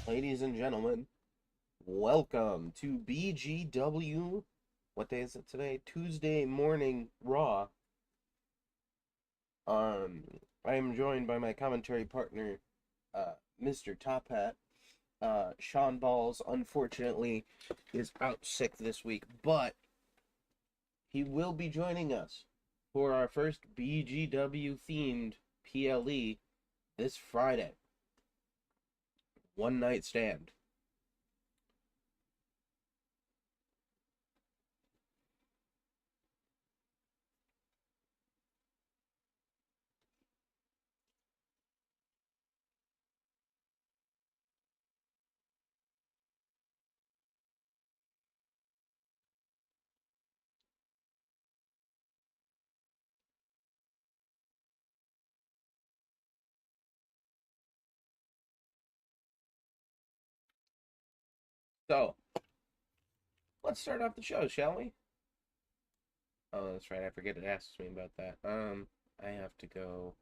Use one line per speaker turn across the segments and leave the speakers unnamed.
Ladies and gentlemen, welcome to BGW. What day is it today? Tuesday morning Raw. Um, I am joined by my commentary partner, Mr. Top Hat. Sean Balls, unfortunately, is out sick this week, but he will be joining us for our first BGW themed PLE this Friday. One night stand. So, let's start off the show, shall we? Oh, that's right. I forget it asks me about that. I have to go.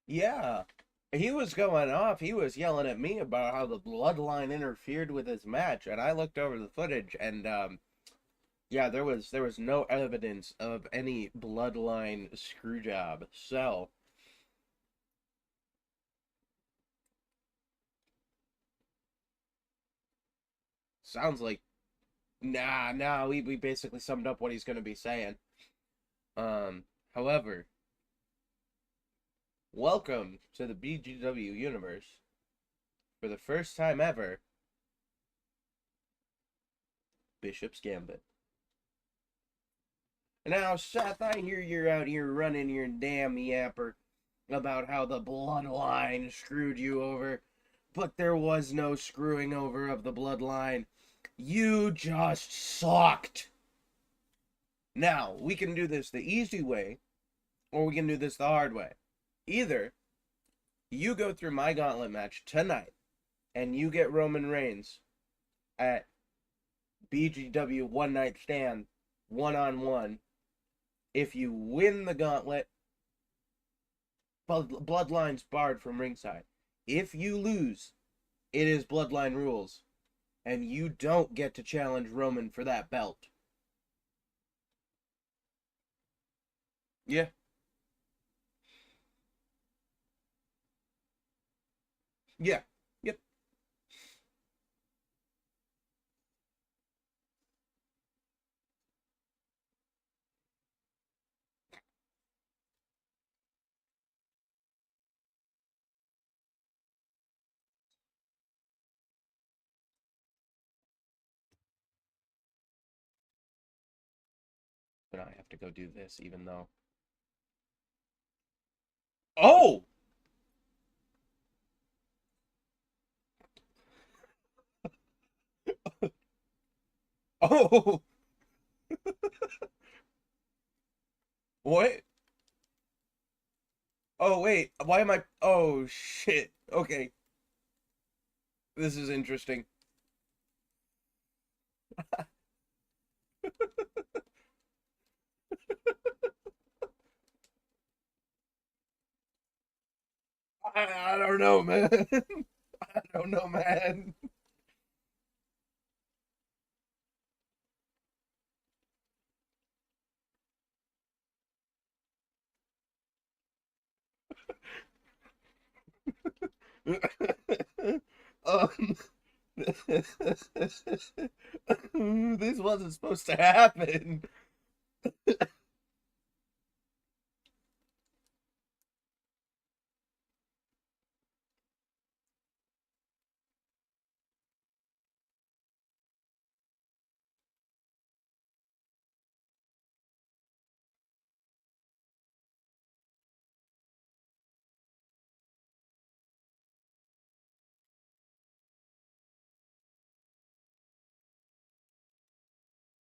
Yeah, he was going off. He was yelling at me about how the bloodline interfered with his match, and I looked over the footage, and yeah, there was no evidence of any bloodline screw job. So sounds like nah. We basically summed up what he's going to be saying. However, welcome to the BGW universe for the first time ever. Bishop's Gambit. Now, Seth, I hear you're out here running your damn yapper about how the bloodline screwed you over, but there was no screwing over of the bloodline. You just sucked. Now, we can do this the easy way, or we can do this the hard way. Either you go through my gauntlet match tonight, and you get Roman Reigns at BGW One Night Stand, one-on-one. If you win the gauntlet, Bloodline's barred from ringside. If you lose, it is Bloodline rules, and you don't get to challenge Roman for that belt. Yeah, yeah, yep. But I have to go do this, even though. Oh, oh, what? Oh wait, why am I? Oh shit. Okay, this is interesting. I don't know, man. I don't know, man. um, this wasn't supposed to happen.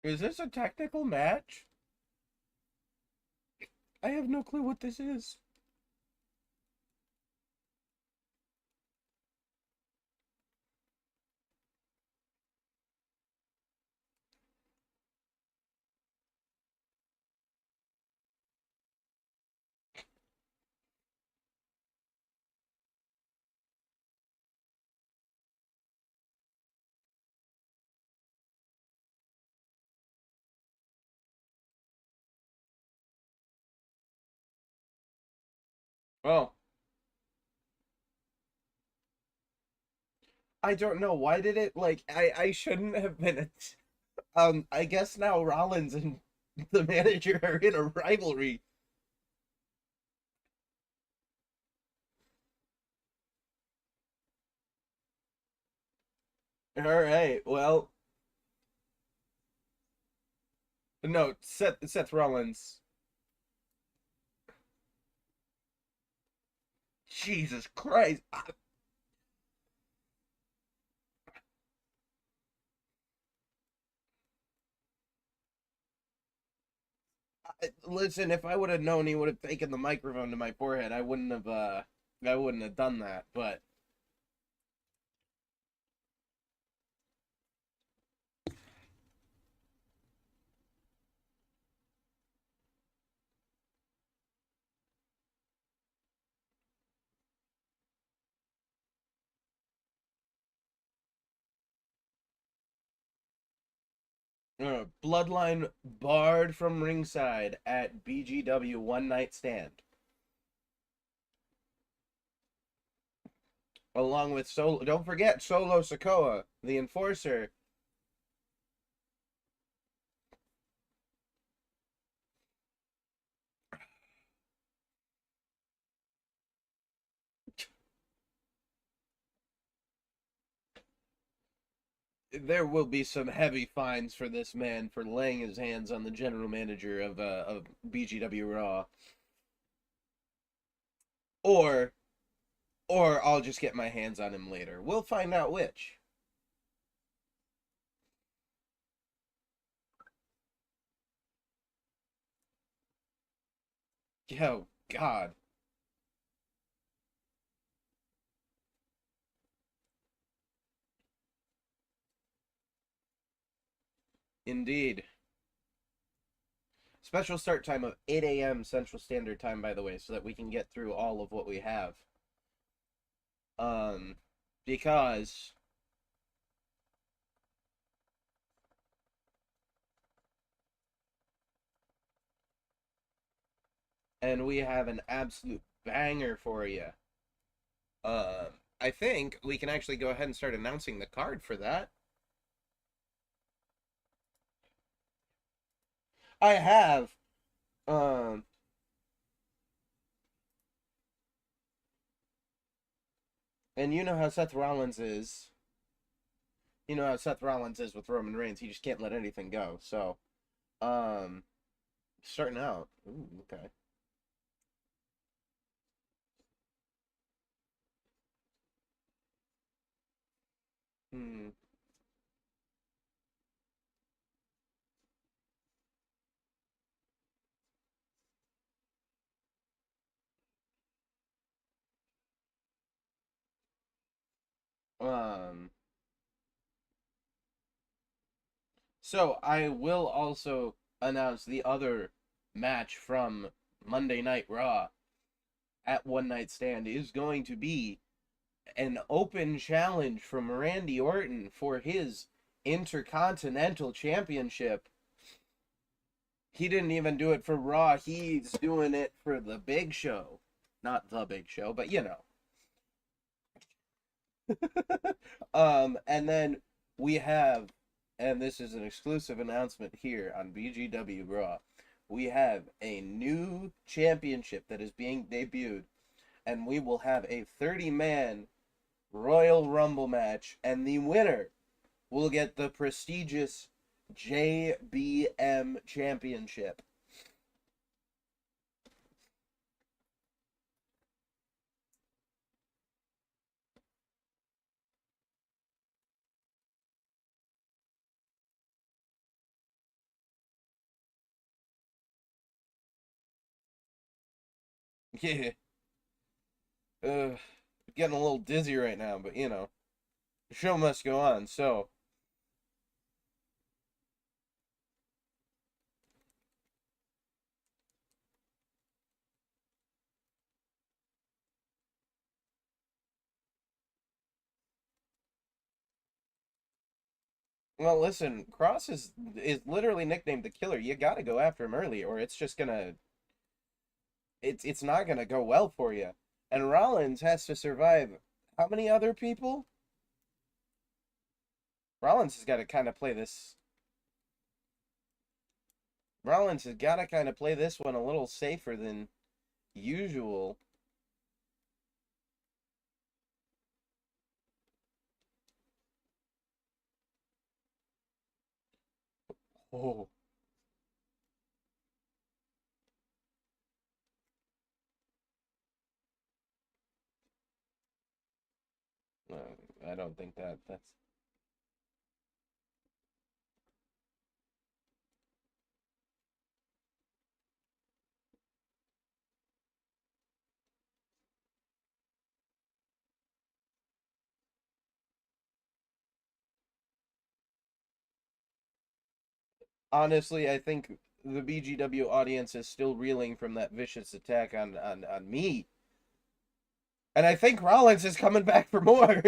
Is this a technical match? I have no clue what this is. Well, I don't know. Why did it like I shouldn't have been I guess now Rollins and the manager are in a rivalry. All right. Well, no, Seth Rollins. Jesus Christ. Listen, if I would have known he would have taken the microphone to my forehead, I wouldn't have done that. But Bloodline barred from ringside at BGW One Night Stand, along with Solo. Don't forget Solo Sokoa, the Enforcer. There will be some heavy fines for this man for laying his hands on the general manager of BGW Raw, or I'll just get my hands on him later. We'll find out which. Oh God, indeed. Special start time of 8 a.m. Central Standard Time, by the way, so that we can get through all of what we have. Um, because and we have an absolute banger for you. I think we can actually go ahead and start announcing the card for that. I have. Um, and you know how Seth Rollins is. You know how Seth Rollins is with Roman Reigns. He just can't let anything go. So, um, starting out. Ooh, okay. Hmm. Um. So I will also announce the other match from Monday Night Raw at One Night Stand is going to be an open challenge from Randy Orton for his Intercontinental Championship. He didn't even do it for Raw. He's doing it for the Big Show. Not the Big Show, but you know. And then we have, and this is an exclusive announcement here on BGW Raw. We have a new championship that is being debuted, and we will have a 30-man Royal Rumble match, and the winner will get the prestigious JBM Championship. Yeah, uh, getting a little dizzy right now, but you know, the show must go on. So, well, listen, Cross is literally nicknamed the Killer. You got to go after him early, or it's just gonna it's not gonna go well for you. And Rollins has to survive how many other people? Rollins has got to kind of play this. Rollins has got to kind of play this one a little safer than usual. Oh. I don't think that's. Honestly, I think the BGW audience is still reeling from that vicious attack on me. And I think Rollins is coming back for more.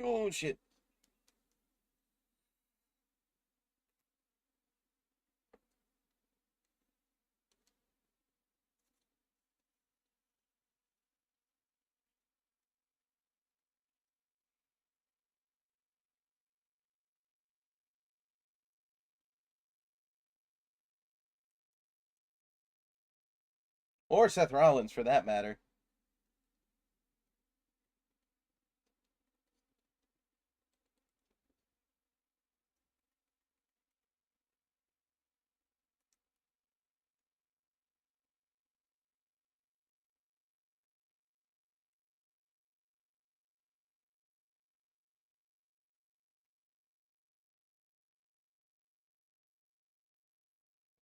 Oh shit. Or Seth Rollins for that matter.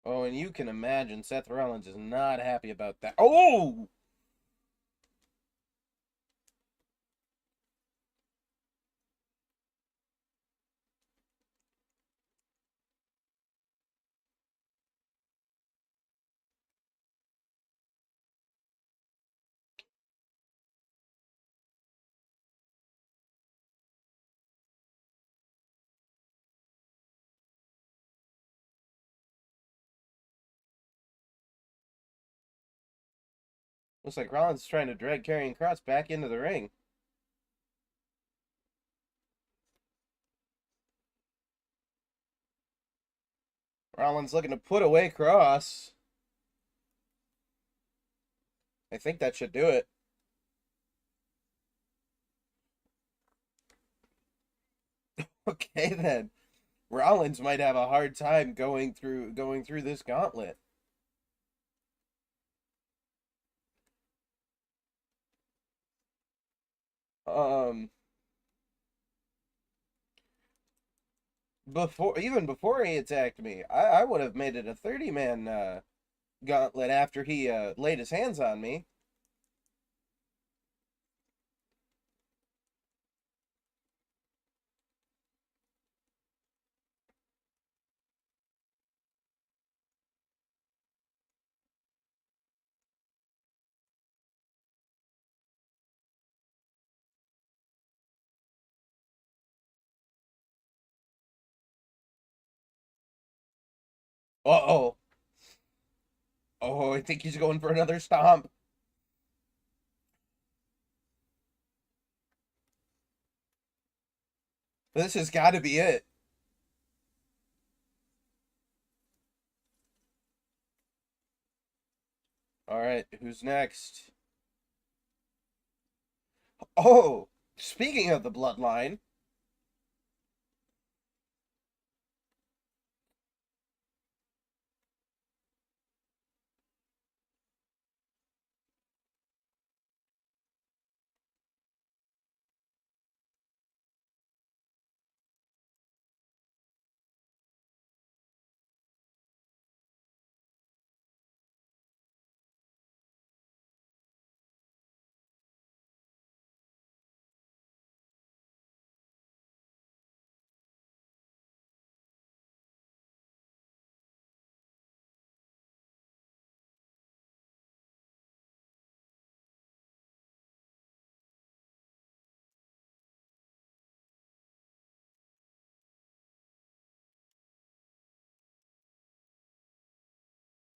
Oh, and you can imagine Seth Rollins is not happy about that. Oh! Looks like Rollins is trying to drag Karrion Kross back into the ring. Rollins looking to put away Kross. I think that should do it. Okay then. Rollins might have a hard time going through this gauntlet. Um before he attacked me, I would have made it a 30-man gauntlet after he laid his hands on me. Uh-oh. Oh, I think he's going for another stomp. This has got to be it. All right, who's next? Oh, speaking of the bloodline,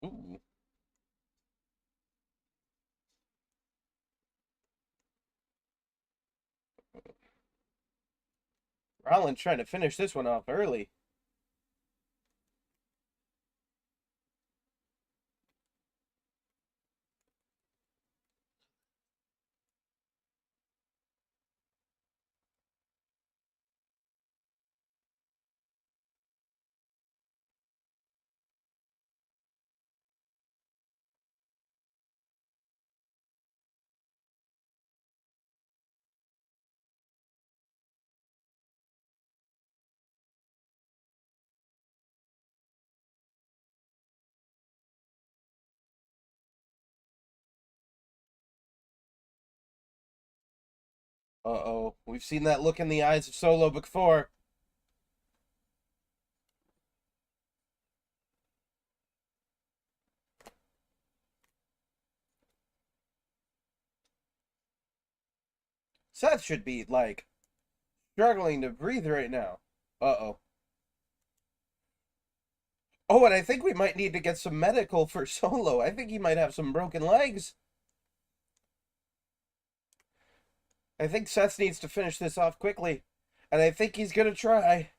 Ooh. Rollins trying to finish this one off early. Uh-oh. We've seen that look in the eyes of Solo before. Seth should be, like, struggling to breathe right now. Uh-oh. Oh, and I think we might need to get some medical for Solo. I think he might have some broken legs. I think Seth needs to finish this off quickly. And I think he's gonna try.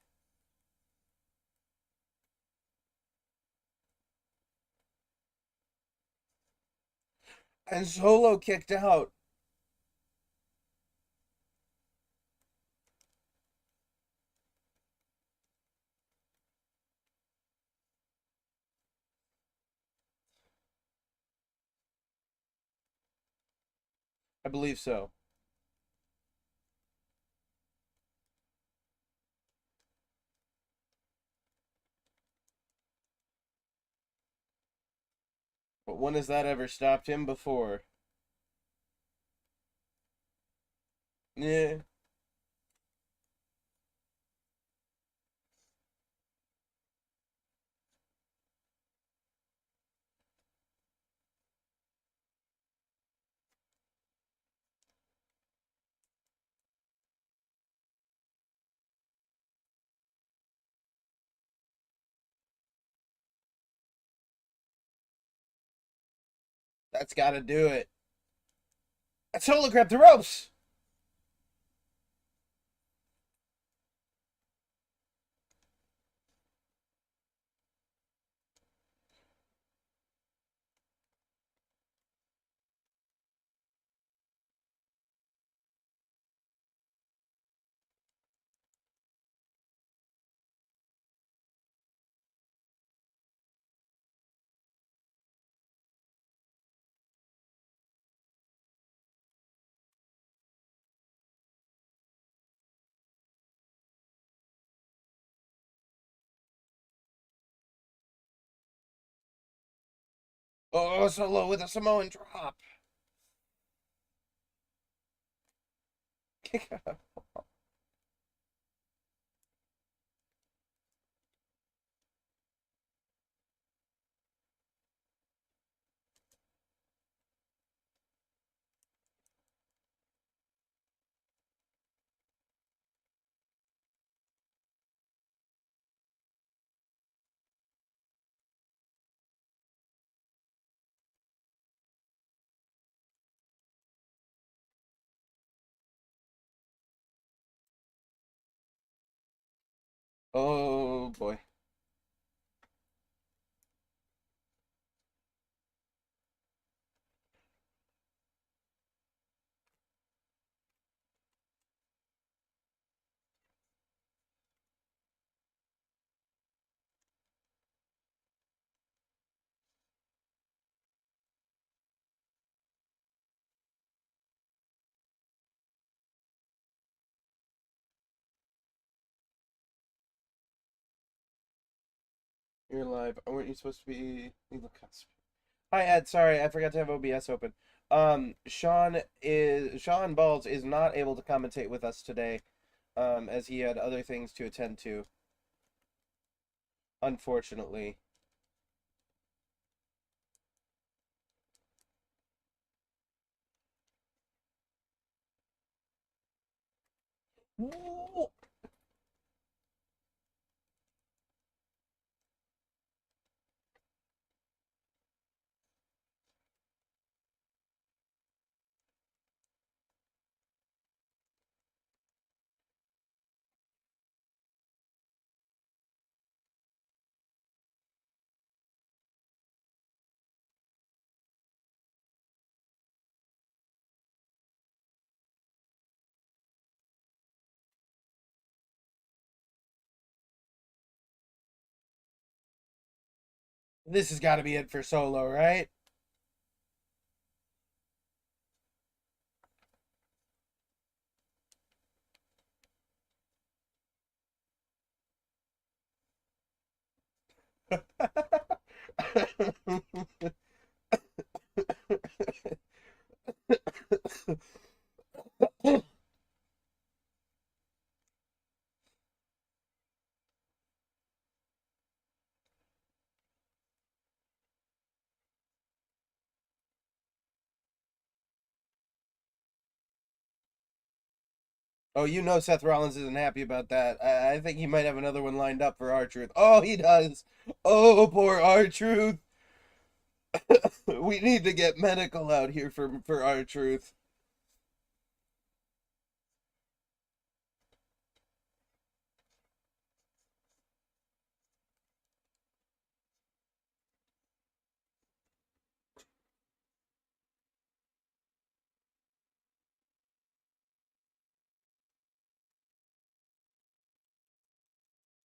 And Solo kicked out. I believe so. But when has that ever stopped him before? Yeah. That's gotta do it. Solo grabbed the ropes. Oh, Solo with a Samoan drop. Kick out. Oh boy. You're live. Weren't you supposed to be? You look Hi Ed, sorry, I forgot to have OBS open. Sean Balls is not able to commentate with us today, as he had other things to attend to, unfortunately. Ooh. This has got to be it for Solo, right? Oh, you know Seth Rollins isn't happy about that. I think he might have another one lined up for R-Truth. Oh, he does. Oh, poor R-Truth. We need to get medical out here for R-Truth.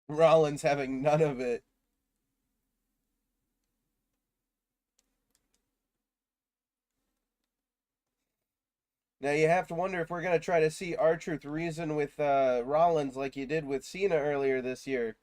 Rollins having none of it. Now you have to wonder if we're gonna try to see R-Truth reason with Rollins like you did with Cena earlier this year.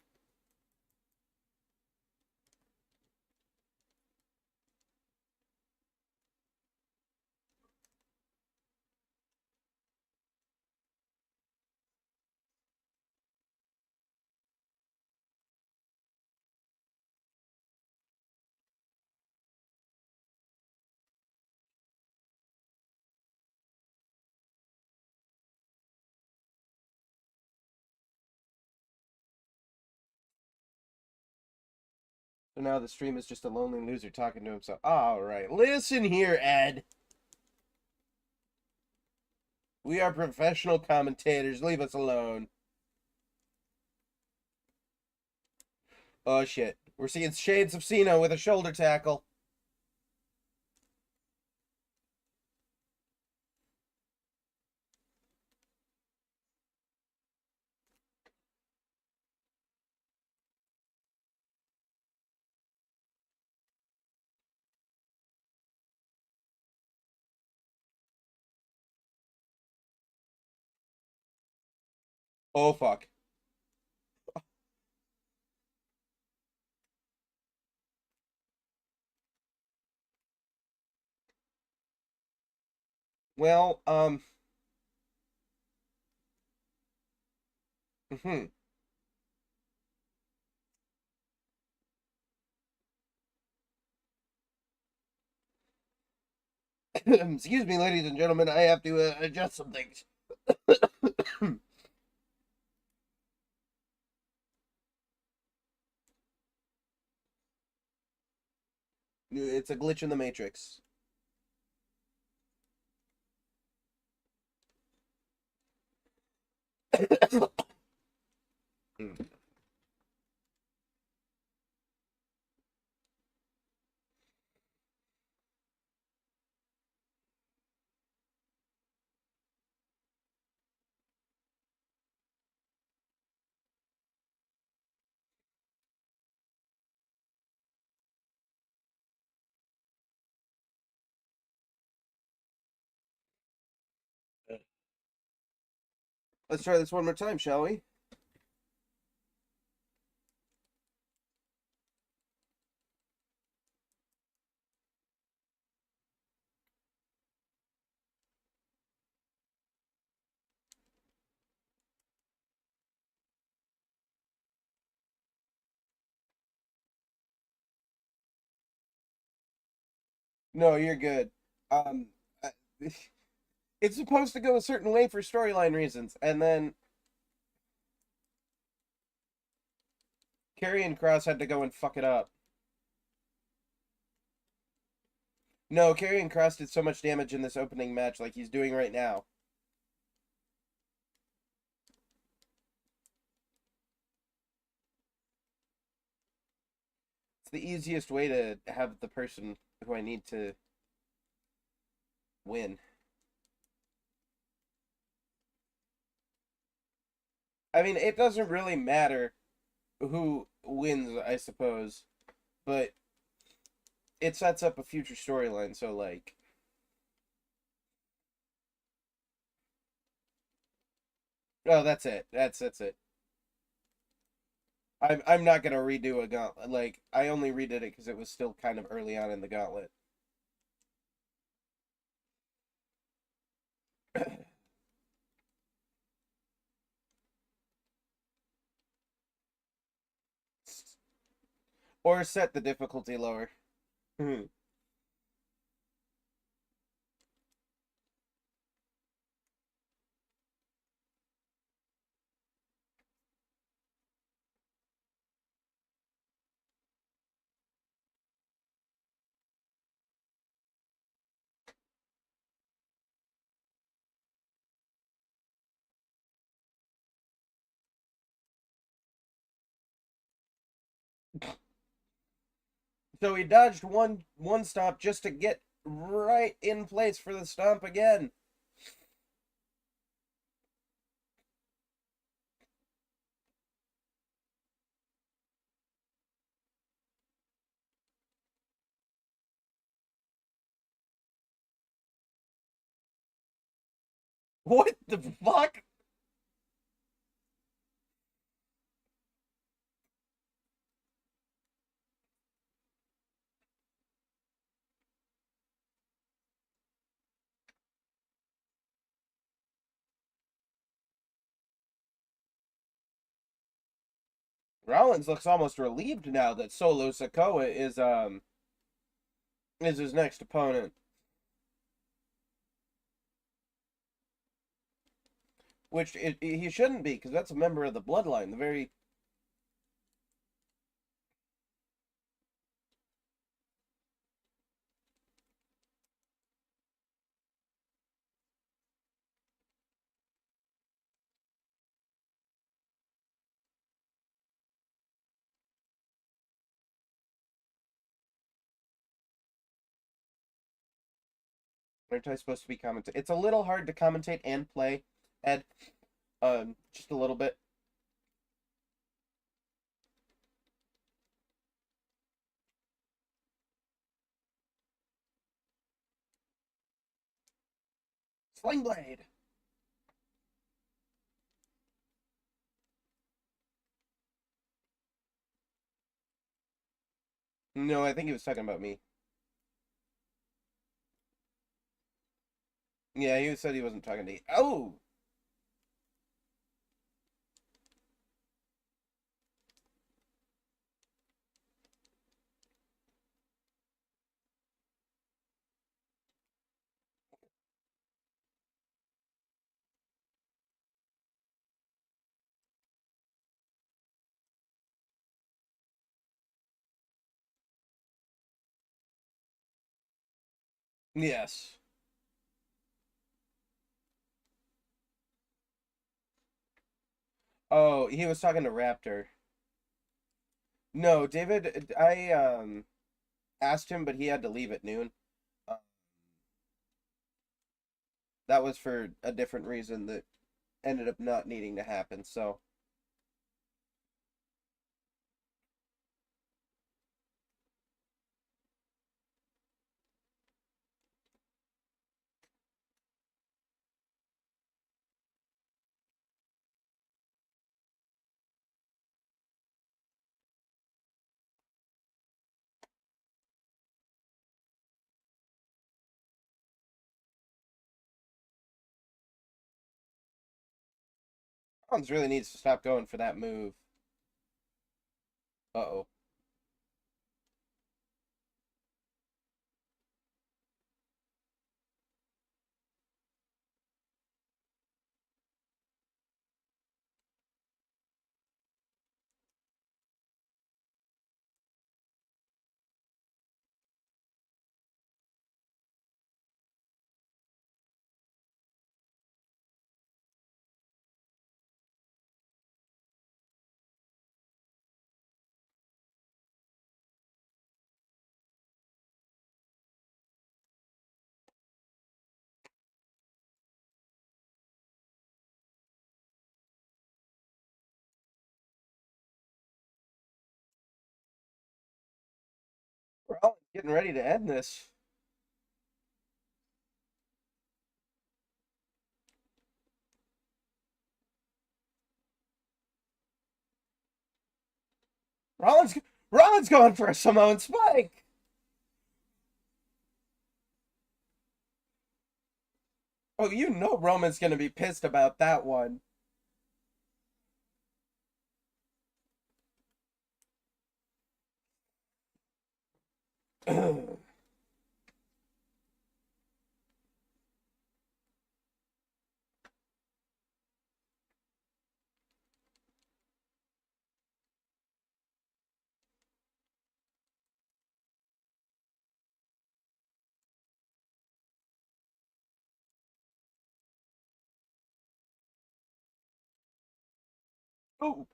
So now the stream is just a lonely loser talking to himself. All right, listen here, Ed. We are professional commentators. Leave us alone. Oh shit, we're seeing shades of Cena with a shoulder tackle. Oh fuck. Well, hmm. Excuse me, ladies and gentlemen. I have to adjust some things. It's a glitch in the matrix. Let's try this one more time, shall we? No, you're good. Um, I- it's supposed to go a certain way for storyline reasons, and then Karrion Cross had to go and fuck it up. No, Karrion Cross did so much damage in this opening match, like he's doing right now. It's the easiest way to have the person who I need to win. I mean, it doesn't really matter who wins, I suppose, but it sets up a future storyline. So like, oh, that's it. That's it. I'm not gonna redo a gauntlet. Like I only redid it because it was still kind of early on in the gauntlet. Or set the difficulty lower. Hmm. So he dodged one stomp just to get right in place for the stomp again. What the fuck? Rollins looks almost relieved now that Solo Sikoa is his next opponent. Which he shouldn't be, because that's a member of the bloodline. The very aren't I supposed to be commenting? It's a little hard to commentate and play, Ed. Just a little bit. Sling blade. No, I think he was talking about me. Yeah, he said he wasn't talking to you. Oh, yes. Oh, he was talking to Raptor. No, David, I asked him, but he had to leave at noon. Uh, that was for a different reason that ended up not needing to happen. So, Collins really needs to stop going for that move. Uh-oh. Rollins Getting ready to end this. Rollins, Rollins going for a Samoan spike. Oh, you know Roman's gonna be pissed about that one. Oh,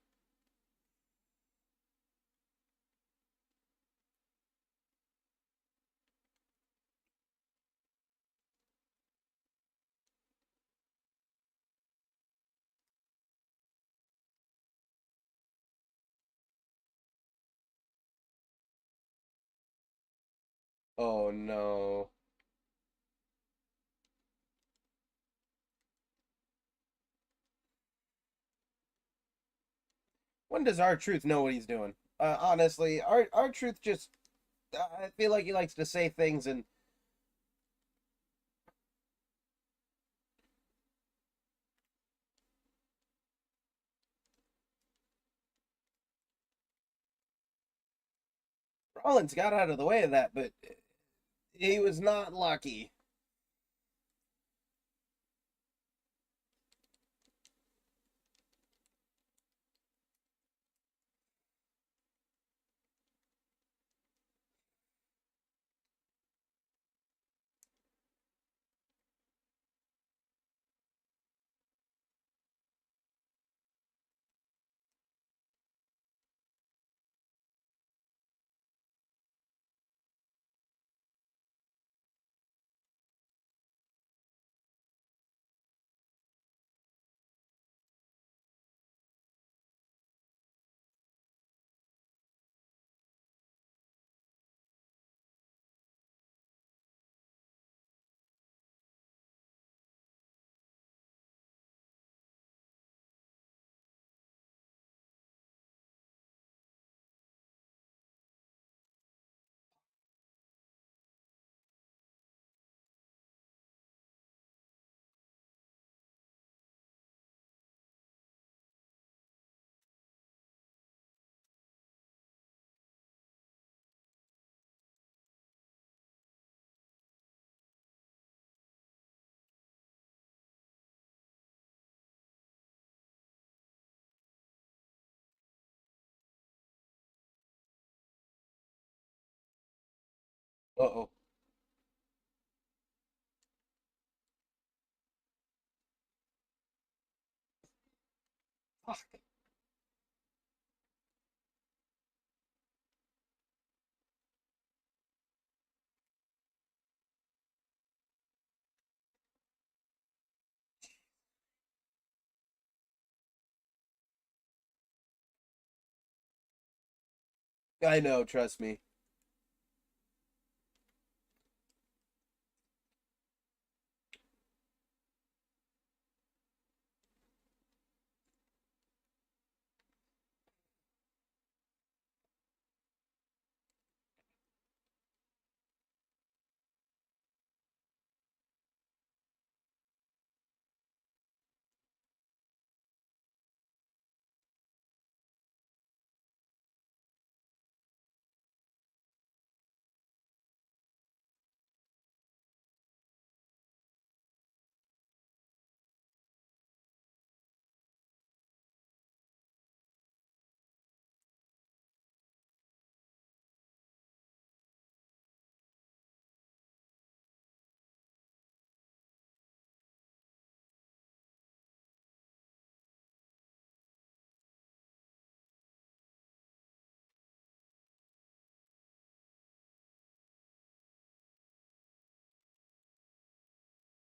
oh no. When does R-Truth know what he's doing? Honestly, R-Truth just, I feel like he likes to say things and Rollins got out of the way of that, but he was not lucky. Uh-oh. Fuck. I know, trust me.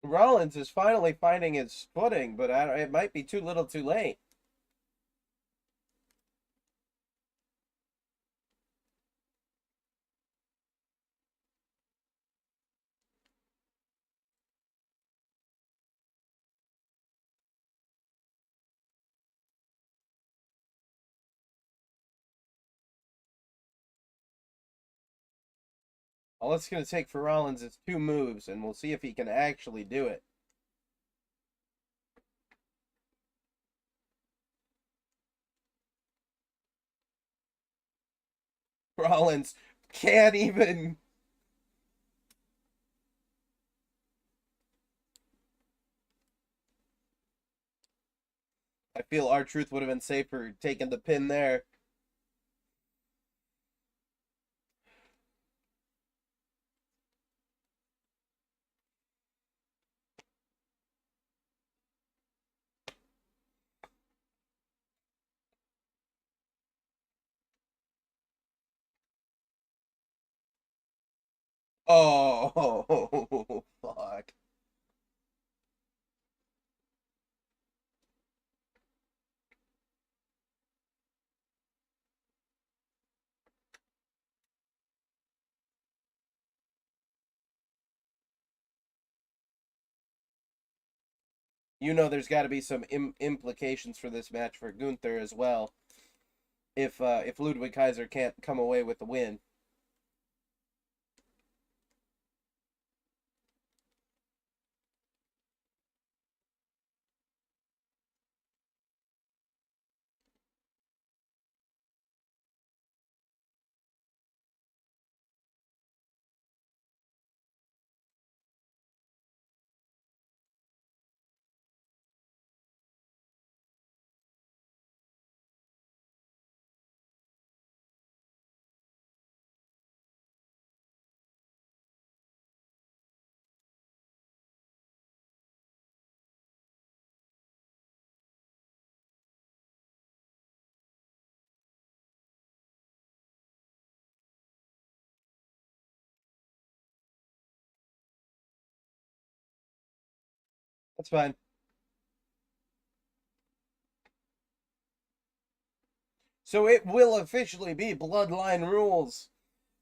Rollins is finally finding his footing, but it might be too little too late. All it's going to take for Rollins is 2 moves, and we'll see if he can actually do it. Rollins can't even. I feel R-Truth would have been safer taking the pin there. Oh, fuck. You know there's got to be some implications for this match for Gunther as well. If Ludwig Kaiser can't come away with the win. That's fine. So it will officially be Bloodline Rules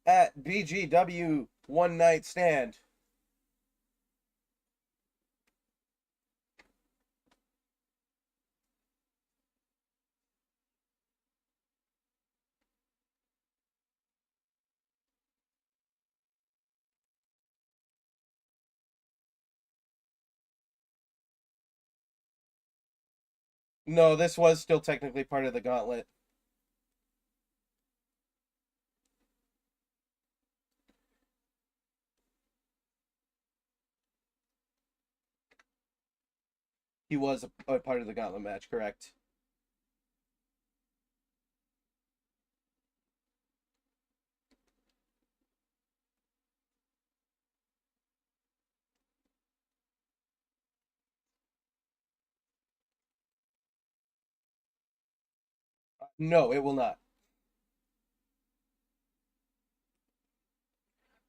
at BGW One Night Stand. No, this was still technically part of the gauntlet. He was a part of the gauntlet match, correct? No, it will not.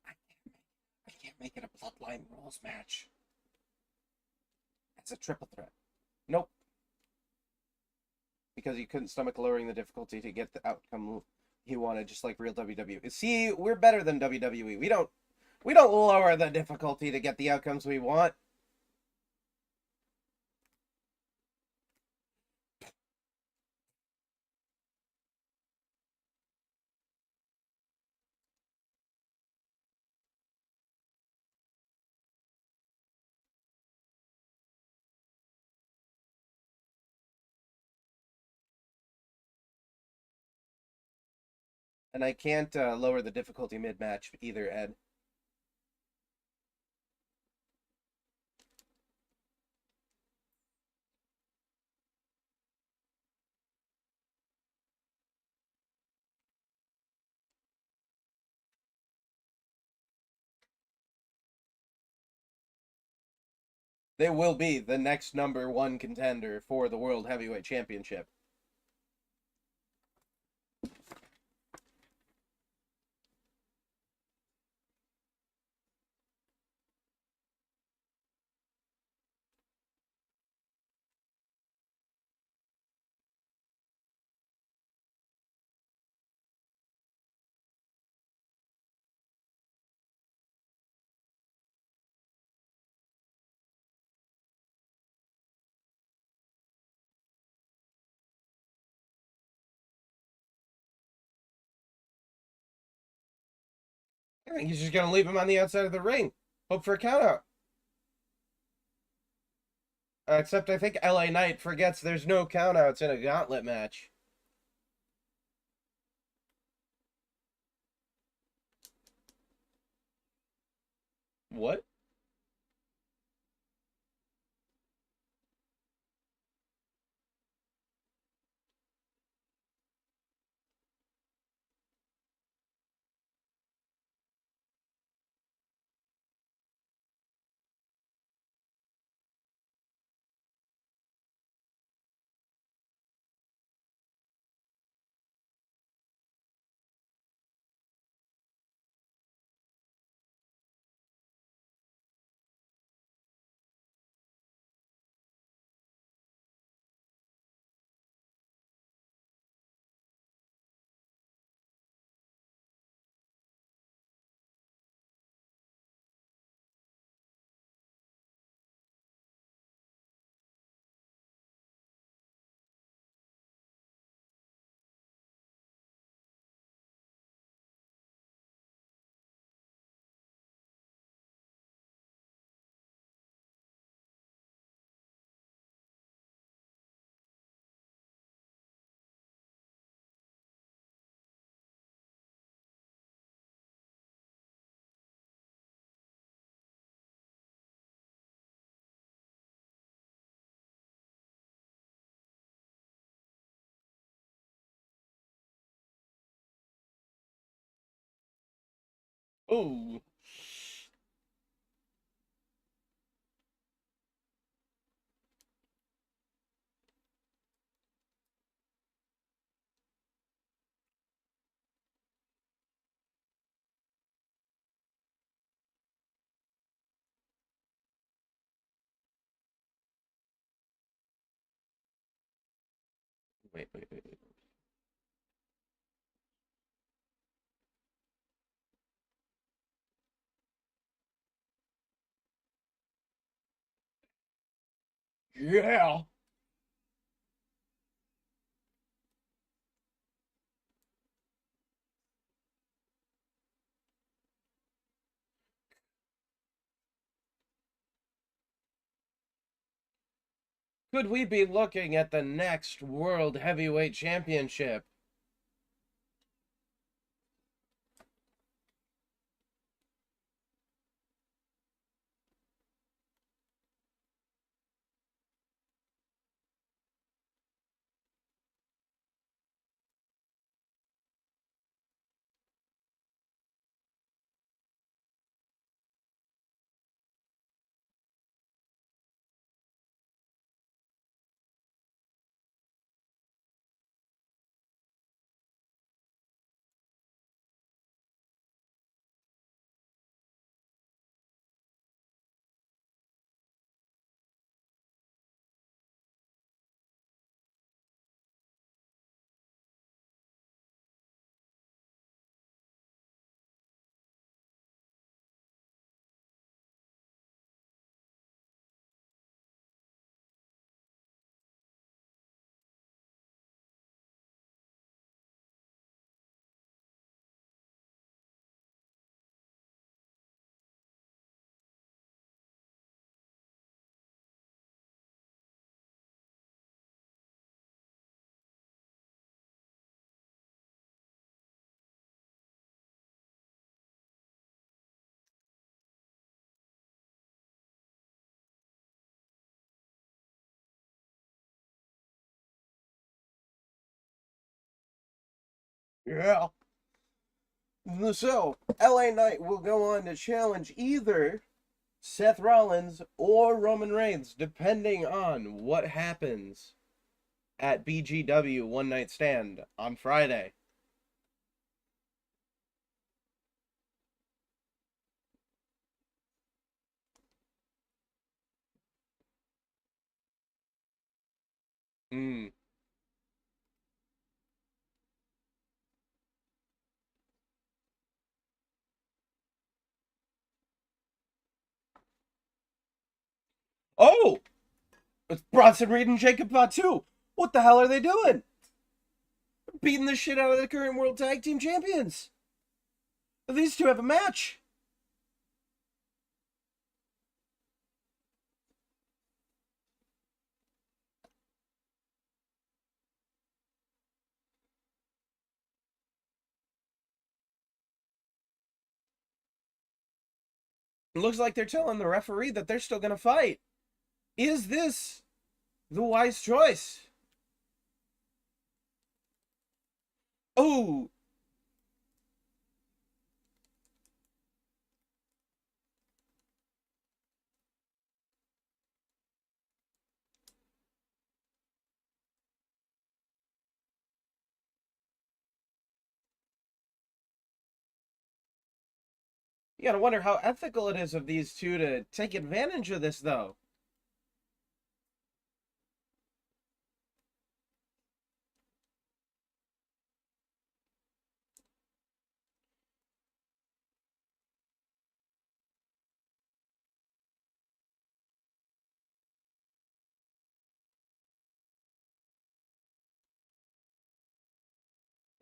I can't make it a Bloodline Rules match. It's a triple threat. Nope. Because he couldn't stomach lowering the difficulty to get the outcome he wanted, just like real WWE. See, we're better than WWE. We don't lower the difficulty to get the outcomes we want. And I can't lower the difficulty mid-match either, Ed. They will be the next #1 contender for the World Heavyweight Championship. I think he's just going to leave him on the outside of the ring. Hope for a countout. Except I think LA Knight forgets there's no countouts in a gauntlet match. What? Oh. Wait. Yeah. Could we be looking at the next World Heavyweight Championship? Yeah. So, LA Knight will go on to challenge either Seth Rollins or Roman Reigns, depending on what happens at BGW One Night Stand on Friday. Mm. Oh! It's Bronson Reed and Jacob Fatu. What the hell are they doing? Beating the shit out of the current World Tag Team Champions. These two have a match. It looks like they're telling the referee that they're still going to fight. Is this the wise choice? Oh, you gotta wonder how ethical it is of these two to take advantage of this, though.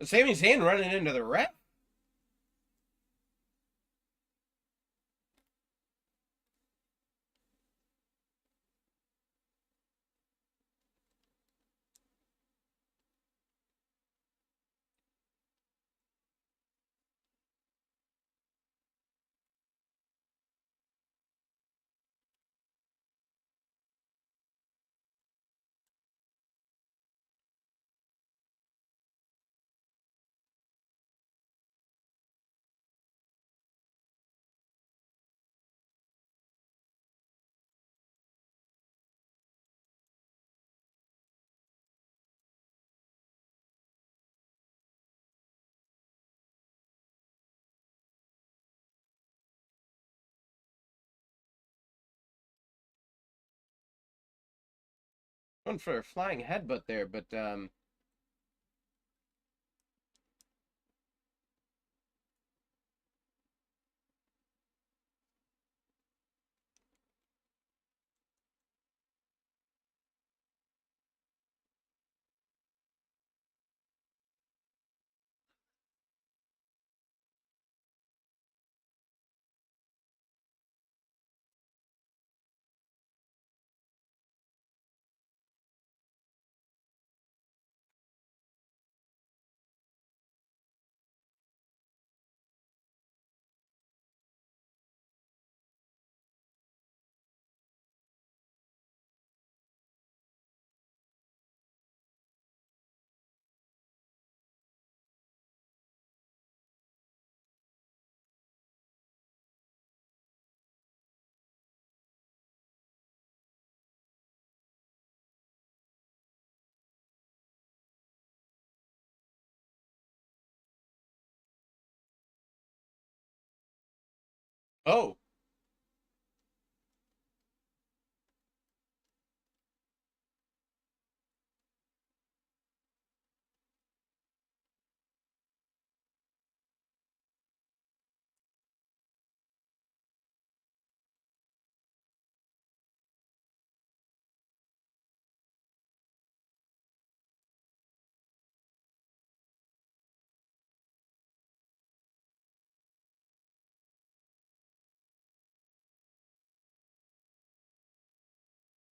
Sami Zayn running into the ref. Going for a flying headbutt there, but oh,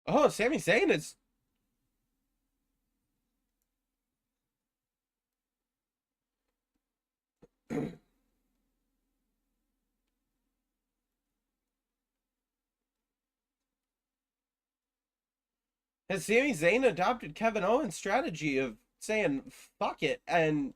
oh, Sami Zayn is. Has Sami Zayn adopted Kevin Owens' strategy of saying "fuck it" and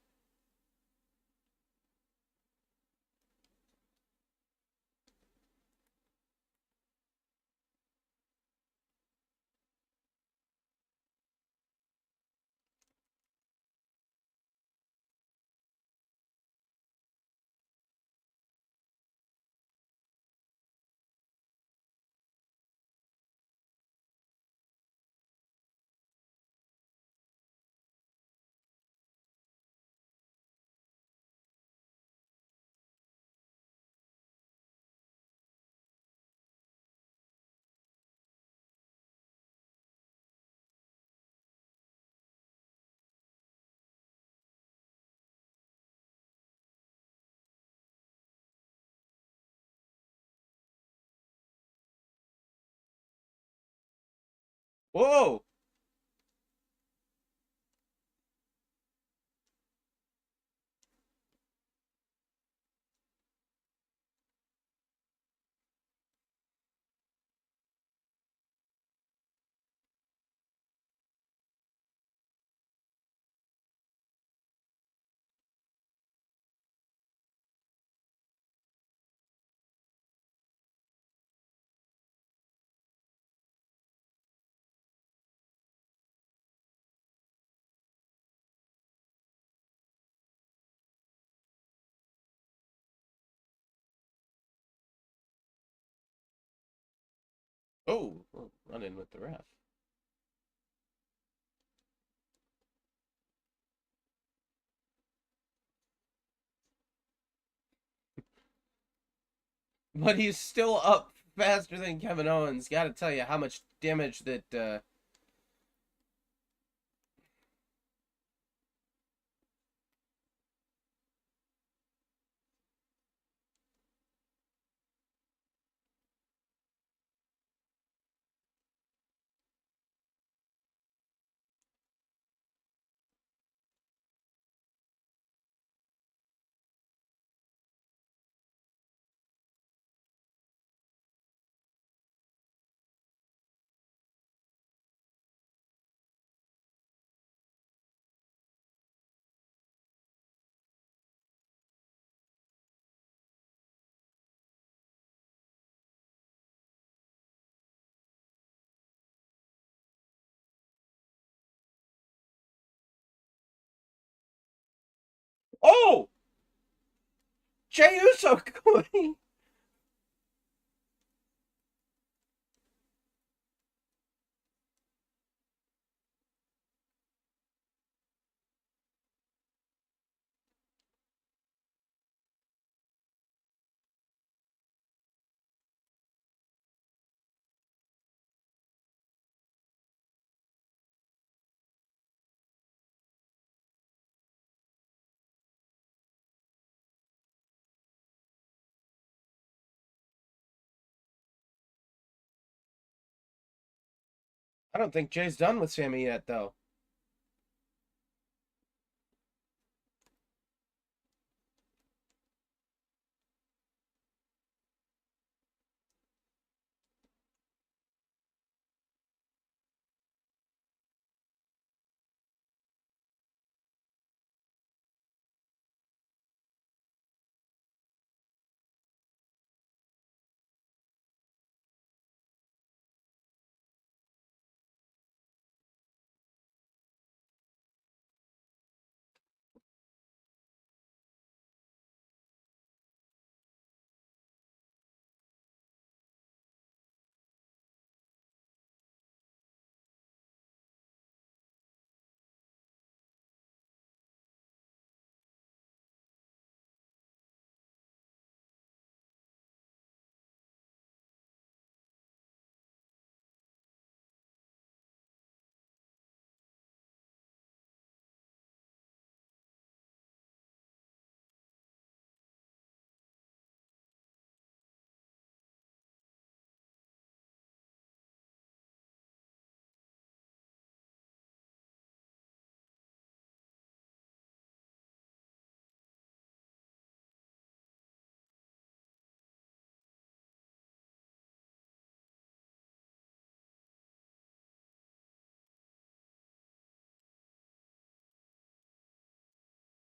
Whoa! Oh, well, run in with the ref. But he's still up faster than Kevin Owens. Gotta tell you how much damage that, oh! Jey Uso going! I don't think Jay's done with Sammy yet, though.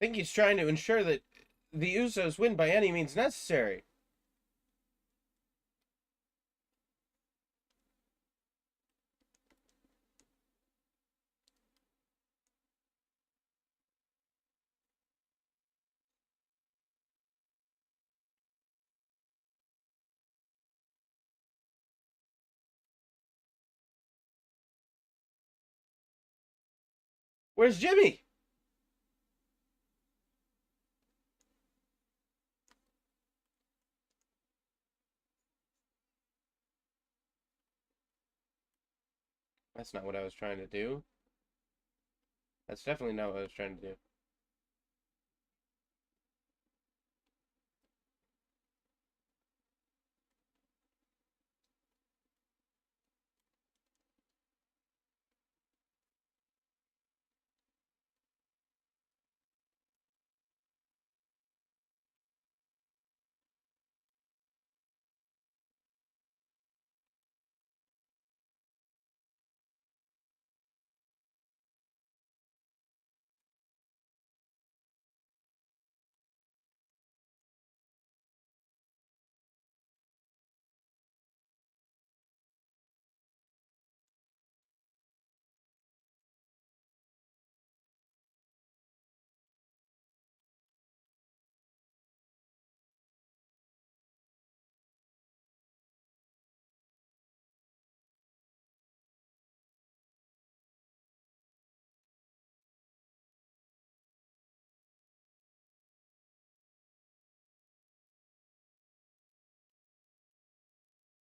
I think he's trying to ensure that the Usos win by any means necessary. Where's Jimmy? That's not what I was trying to do. That's definitely not what I was trying to do.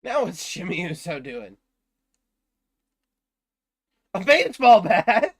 Now what's Jimmy Uso doing? A baseball bat?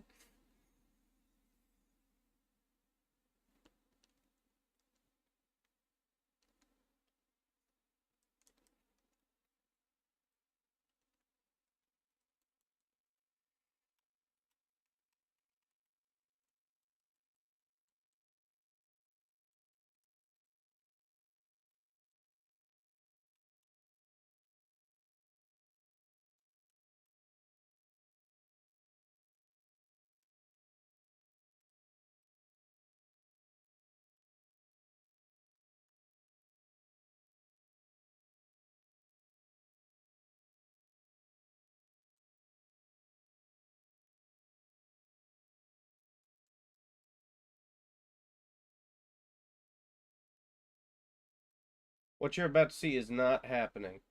What you're about to see is not happening.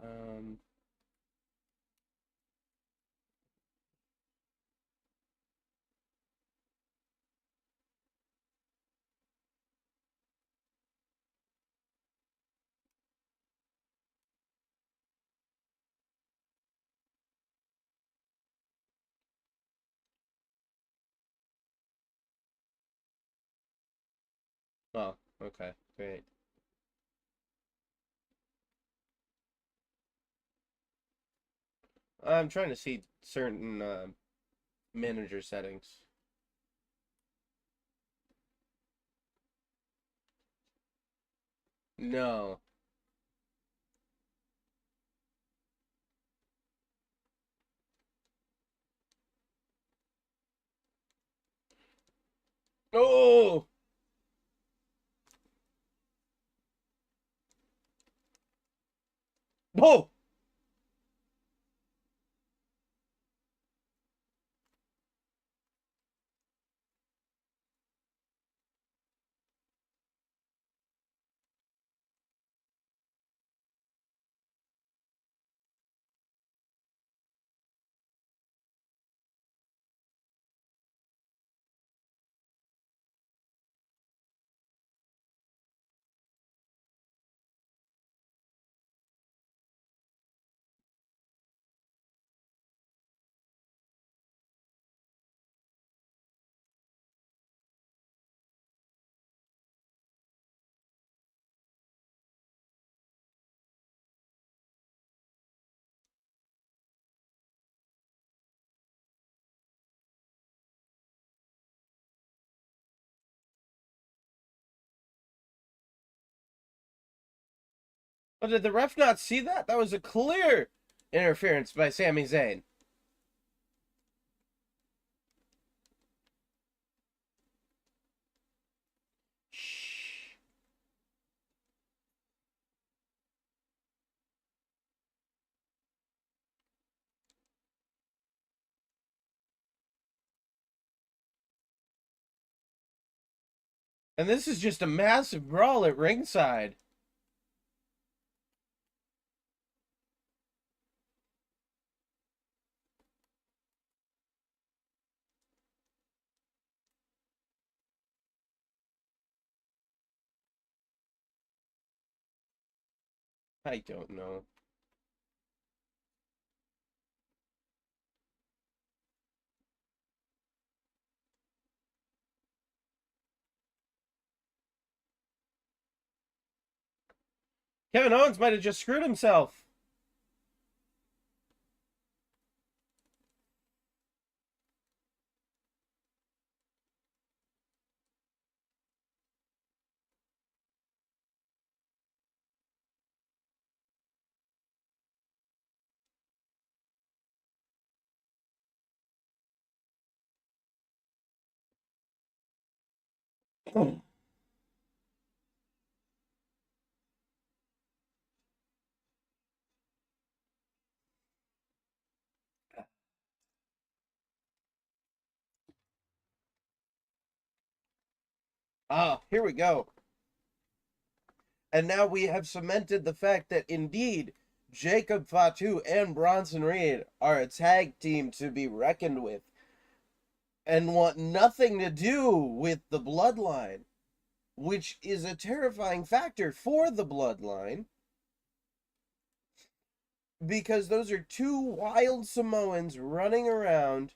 Um, oh, okay, great. I'm trying to see certain manager settings. No. Oh! Whoa! Oh, did the ref not see that? That was a clear interference by Sami Zayn. Shh. And this is just a massive brawl at ringside. I don't know. Kevin Owens might have just screwed himself. Ah, here we go. And now we have cemented the fact that indeed Jacob Fatu and Bronson Reed are a tag team to be reckoned with and want nothing to do with the bloodline, which is a terrifying factor for the bloodline because those are two wild Samoans running around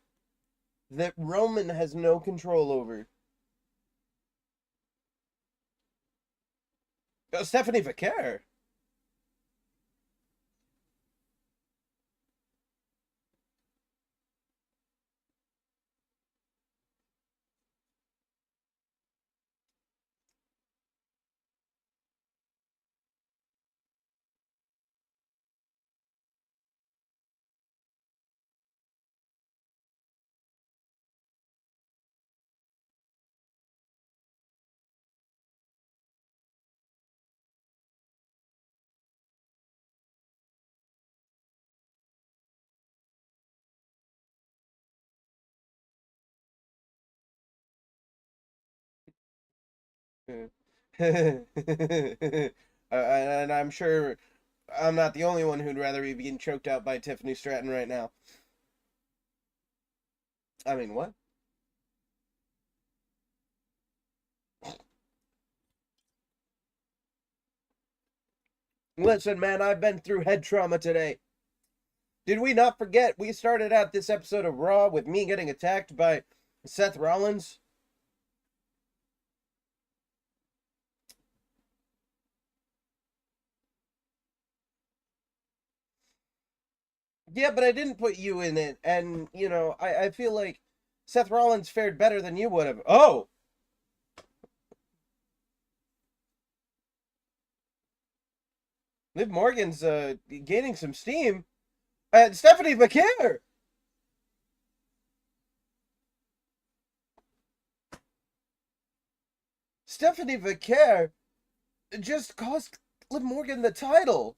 that Roman has no control over. Stephanie Vaquer. And I'm sure I'm not the only one who'd rather be being choked out by Tiffany Stratton right now. I mean, what? Listen, man, I've been through head trauma today. Did we not forget we started out this episode of Raw with me getting attacked by Seth Rollins? Yeah, but I didn't put you in it, and, I feel like Seth Rollins fared better than you would have. Oh! Liv Morgan's gaining some steam. And Stephanie McCare! Stephanie McCare just cost Liv Morgan the title.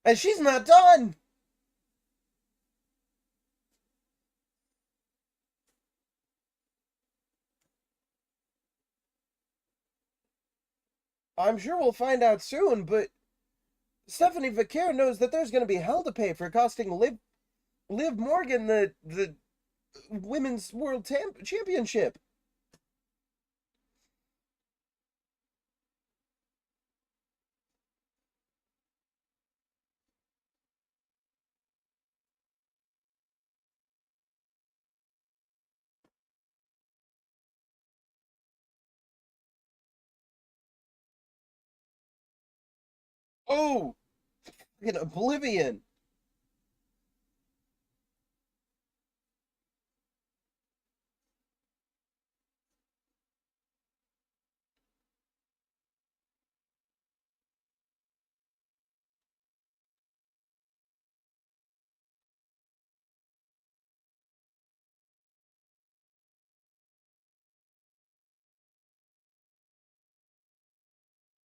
And she's not done! I'm sure we'll find out soon, but Stephanie Vaquer knows that there's going to be hell to pay for costing Liv Morgan the Women's World Championship. Oh, in Oblivion.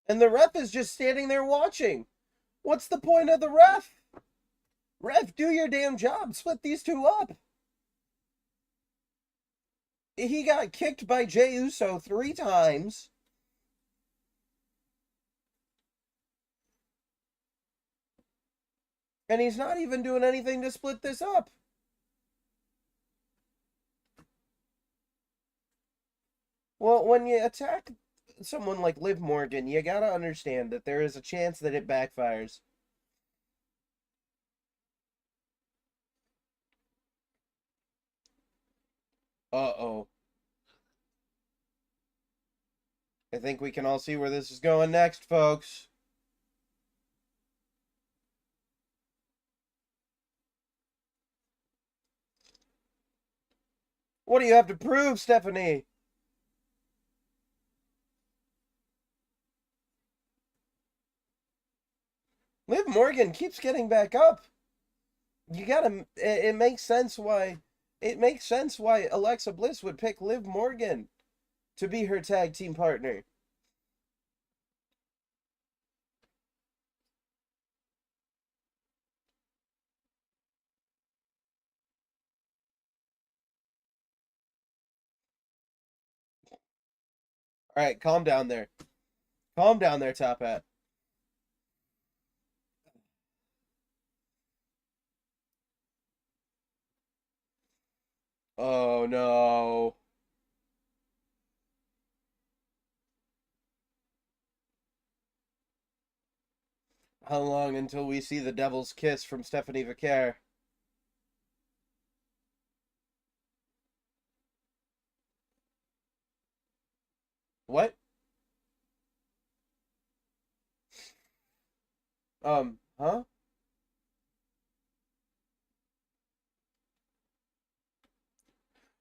And the ref is just standing there watching. What's the point of the ref? Ref, do your damn job. Split these two up. He got kicked by Jey Uso 3 times. And he's not even doing anything to split this up. Well, when you attack someone like Liv Morgan, you gotta understand that there is a chance that it backfires. Uh-oh. I think we can all see where this is going next, folks. What do you have to prove, Stephanie? Liv Morgan keeps getting back up. You gotta. It makes sense why. It makes sense why Alexa Bliss would pick Liv Morgan to be her tag team partner. All right, calm down there. Calm down there, Top Hat. Oh no. How long until we see the devil's kiss from Stephanie Vicaire? What? Huh?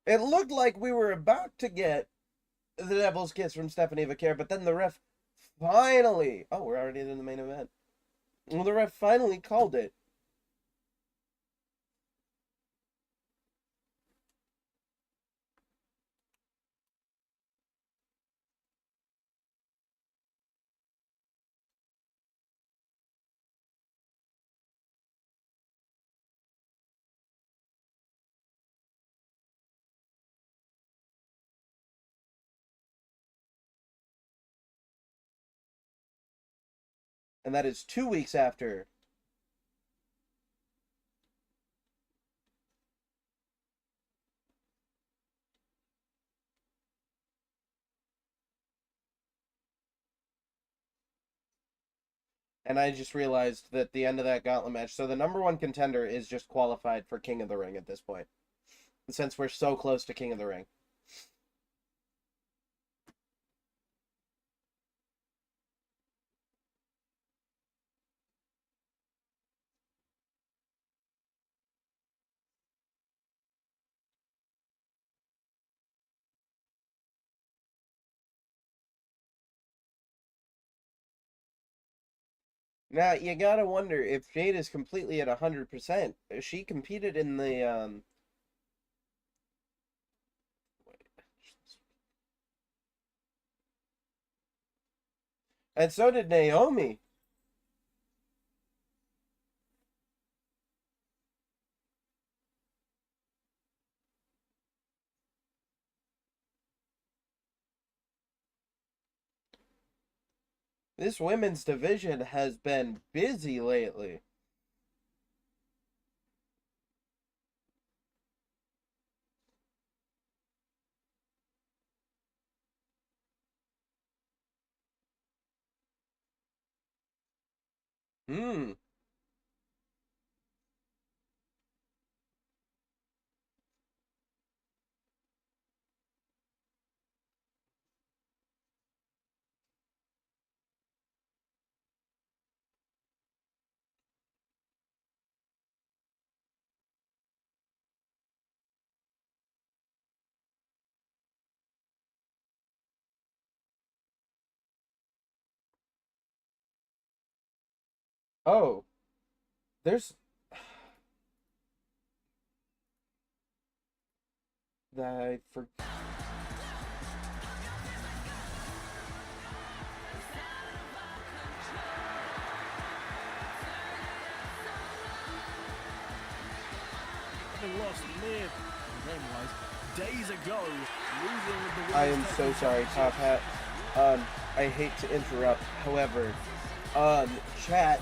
It looked like we were about to get the devil's kiss from Stephanie Vicaire, but then the ref finally... Oh, we're already in the main event. Well, the ref finally called it. And that is 2 weeks after. And I just realized that the end of that gauntlet match, so the number one contender is just qualified for King of the Ring at this point. Since we're so close to King of the Ring. Now, you gotta wonder if Jade is completely at 100%. She competed in the, and so did Naomi. This women's division has been busy lately. Hmm. Oh, there's... I for...
Lost near days ago, losing with the
I am so sorry, Top Hat. I hate to interrupt. However, chat,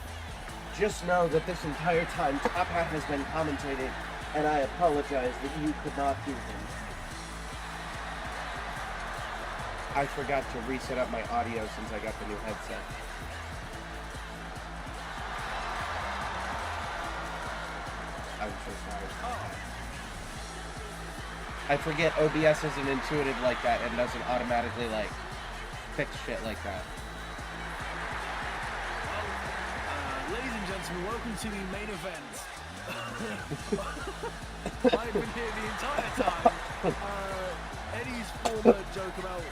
just know that this entire time Top Hat has been commentating, and I apologize that you could not hear him. I forgot to reset up my audio since I got the new headset. I'm so sorry. I forget OBS isn't intuitive like that and doesn't automatically, like, fix shit like that.
Ladies and gentlemen, welcome to the main event. I've been here the entire time. Eddie's former joke about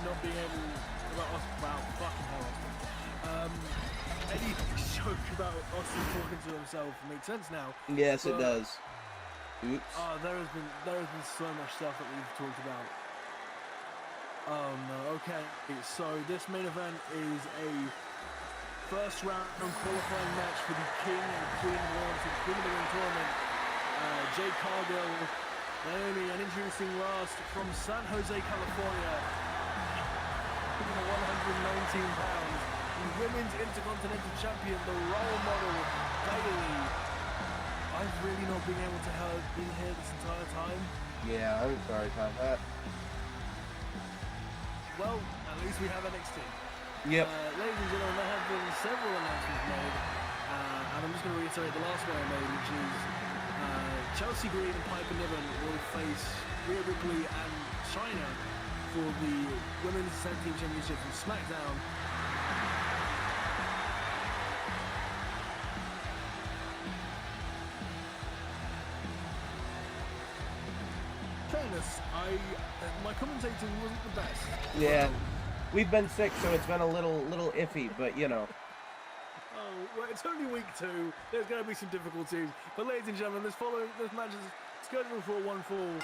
not being able... about fucking hell. Eddie's joke about Austin talking to himself makes sense now.
Yes, it does. Oops.
There has been so much stuff that we've talked about. Oh no, okay. So this main event is a first round qualifying match for the King and Queen of the Queen of the Ring tournament. Jade Cargill, Naomi, and introducing last from San Jose, California, 119 pounds, the Women's Intercontinental Champion, the role model, Bayley. I've really not been able to be here this entire time.
Yeah, I'm sorry about that.
Well, at least we have NXT.
Yep.
Ladies and gentlemen, there have been several announcements made, and I'm just going to reiterate the last one I made, which is Chelsea Green and Piper Niven will face Rhea Ripley and China for the Women's Tag Team Championship from SmackDown. Fairness, my commentating wasn't the best.
Yeah. We've been sick, so it's been a little iffy, but you know.
Oh, well, it's only week 2. There's going to be some difficulties. But ladies and gentlemen, this match is scheduled for a 1-fall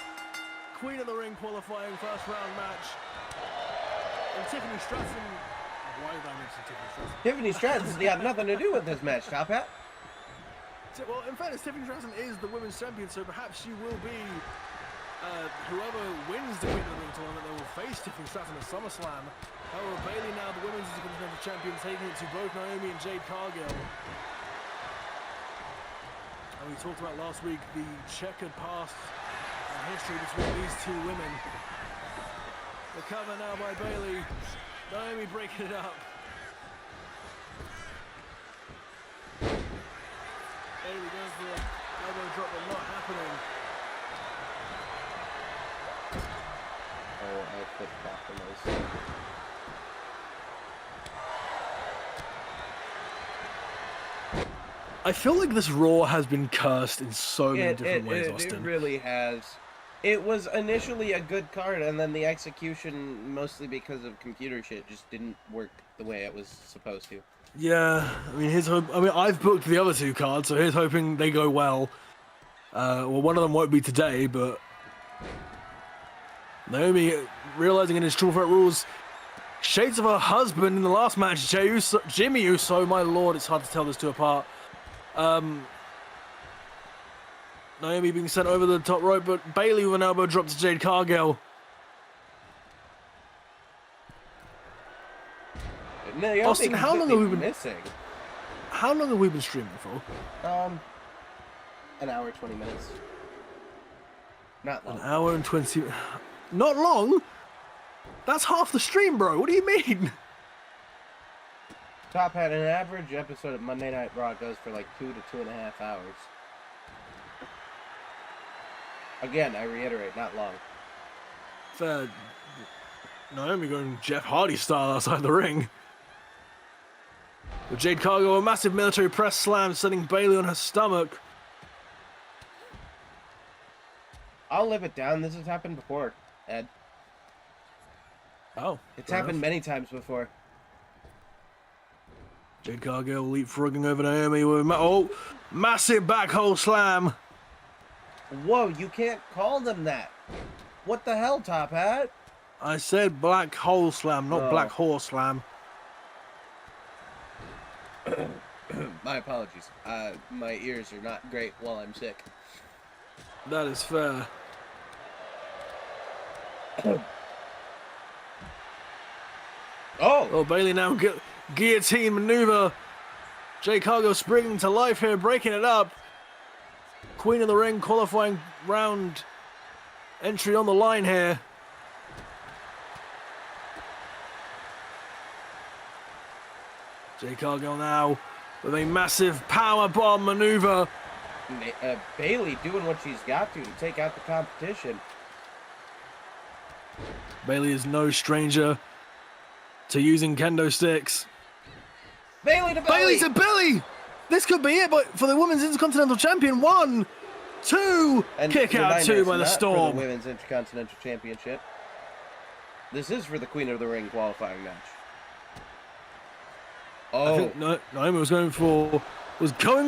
Queen of the Ring qualifying first round match. And Tiffany Stratton. Why did I mention Tiffany Stratton?
Tiffany Stratton's got nothing to do with this match, Top Hat.
Well, in fairness, Tiffany Stratton is the women's champion, so perhaps she will be whoever wins the Queen of the Ring tournament. They will face Tiffany Stratton at SummerSlam. However, Bayley now the women's Intercontinental Champion, taking it to both Naomi and Jade Cargill. And we talked about last week the checkered past and history between these two women. The cover now by Bayley. Naomi breaking it up. Bayley goes for the elbow drop, but not happening.
Oh, I flipped back on those.
I feel like this Raw has been cursed in so many different ways, Austin.
It really has. It was initially a good card, and then the execution, mostly because of computer shit, just didn't work the way it was supposed to.
Yeah, I mean, I've booked the other 2 cards, so here's hoping they go well. Well, one of them won't be today, but Naomi realizing in his Triple Threat rules, shades of her husband in the last match, Jimmy Uso. My lord, it's hard to tell those 2 apart. Naomi being sent over the top rope, but Bayley with an elbow drop to Jade Cargill. Austin, how long have we been
missing?
How long have we been streaming for?
An hour, 20 minutes. Not long.
An hour and 20. Not long. That's half the stream, bro. What do you mean?
Top Hat, an average episode of Monday Night Raw goes for like 2 to 2.5 hours. Again, I reiterate, not long.
Fair. Naomi going Jeff Hardy style outside the ring. With Jade Cargill, a massive military press slam, sending Bayley on her stomach.
I'll live it down. This has happened before, Ed.
Oh.
It's happened many times before.
Jade Cargill leapfrogging over Naomi with massive back hole slam.
Whoa, you can't call them that. What the hell, Top Hat?
I said black hole slam, not black horse slam.
My apologies. My ears are not great while I'm sick.
That is fair. Oh, Bayley now guillotine maneuver. Jade Cargill springing to life here, breaking it up. Queen of the Ring qualifying round entry on the line here. Jade Cargill now with a massive power bomb maneuver.
Bayley doing what she's got to take out the competition.
Bayley is no stranger to using kendo sticks.
Bayley to Bayley!
Bayley to Billy! This could be it, but for the Women's Intercontinental Champion, 1, 2,
and
kick out 2 by the Storm.
For the Women's Intercontinental Championship. This is for the Queen of the Ring qualifying match.
I think Naomi was going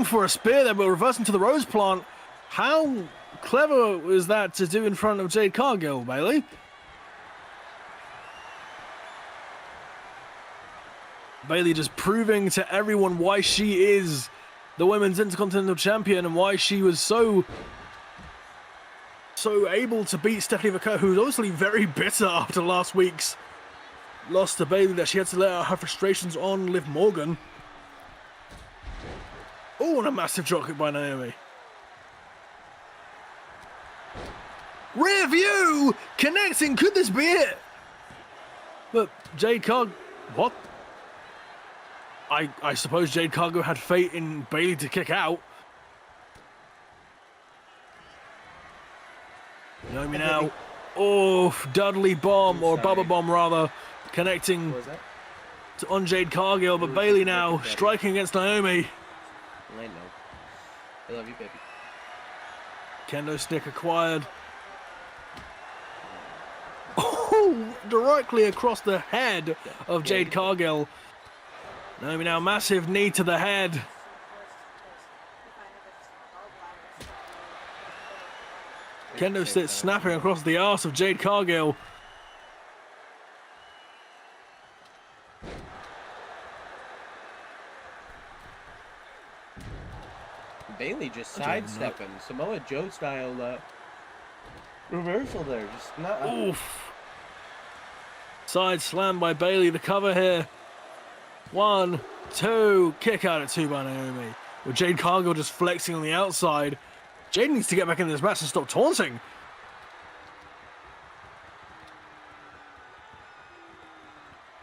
for a spear there, but reversing to the Rose Plant. How clever was that to do in front of Jade Cargill, Bayley? Bayley just proving to everyone why she is the Women's Intercontinental Champion and why she was so able to beat Stephanie McCur, who was obviously very bitter after last week's loss to Bayley, that she had to let out her frustrations on Liv Morgan. Oh, and a massive dropkick by Naomi. Rear view! Connecting, could this be it? But Jade Cargill, what? I suppose Jade Cargill had faith in Bayley to kick out. Naomi now. Oh, Dudley bomb, or Bubba bomb rather, connecting on Jade Cargill, but Bayley now striking against Naomi.
I know. I love you, baby.
Kendo stick acquired. Oh, directly across the head of Jade Cargill. Naomi now, massive knee to the head. Kendo stick snapping across the arse of Jade Cargill.
Bayley just sidestepping. Samoa Joe style reversal there. Just not.
Oof. Side slam by Bayley. The cover here. 1, 2. Kick out at 2 by Naomi. With Jade Cargill just flexing on the outside. Jade needs to get back into this match and stop taunting.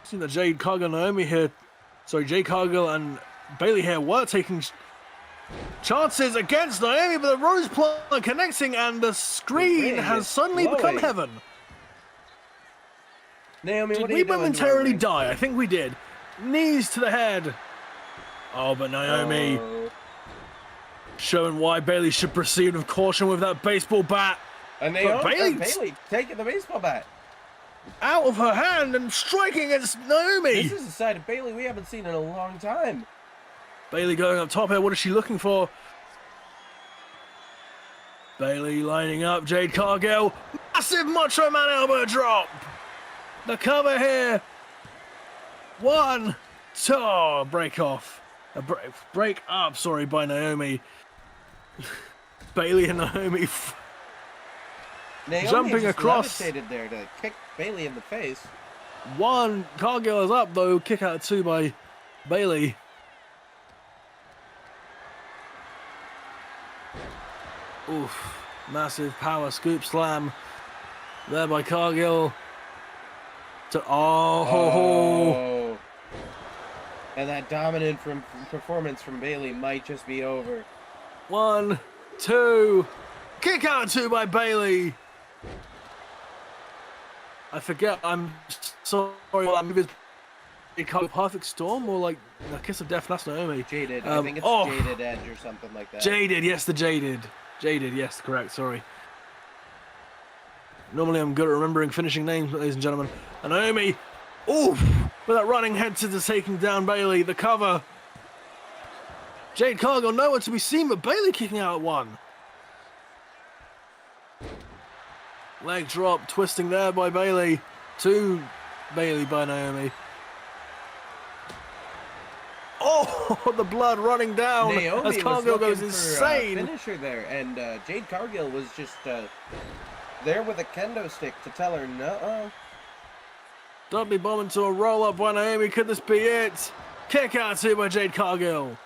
Seeing that Jade Cargill and Naomi here. Sorry, Jade Cargill and Bayley here were taking chances against Naomi, but the rose plant connecting and the screen has suddenly become heaven.
Naomi,
did we momentarily die? I think we did. Knees to the head. Oh, but Naomi showing why Bayley should proceed with caution with that baseball bat.
And Bayley taking the baseball bat
out of her hand and striking against Naomi.
This is a side of Bayley we haven't seen in a long time.
Bayley going up top here. What is she looking for? Bayley lining up. Jade Cargill. Massive Macho Man elbow drop. The cover here. 1, 2. Break off. Break up, sorry, by Naomi. Bayley and Naomi jumping across.
There to kick Bayley in the face.
1. Cargill is up, though. Kick out 2 by Bayley. Oof. Massive power scoop slam there by Cargill. Oh.
And that dominant performance from Bayley might just be over.
1, 2. Kick out 2 by Bayley. I forget. I'm sorry. That move is Perfect Storm or like a Kiss of Death. That's Naomi.
Jaded. I think it's Jaded Edge or something like that.
Jaded. Yes, the Jaded. Jaded. Yes, correct. Sorry. Normally I'm good at remembering finishing names, ladies and gentlemen. And Naomi, oof, with that running head to taking down Bayley. The cover. Jade Cargill nowhere to be seen, but Bayley kicking out at 1. Leg drop, twisting there by Bayley. 2 Bayley by Naomi. Oh, the blood running down
Naomi
as Cargill goes insane.
Finisher there, and Jade Cargill was just there with a kendo stick to tell her no.
Dudley bomb into a roll up by Naomi. Could this be it? Kick out 2 by Jade Cargill.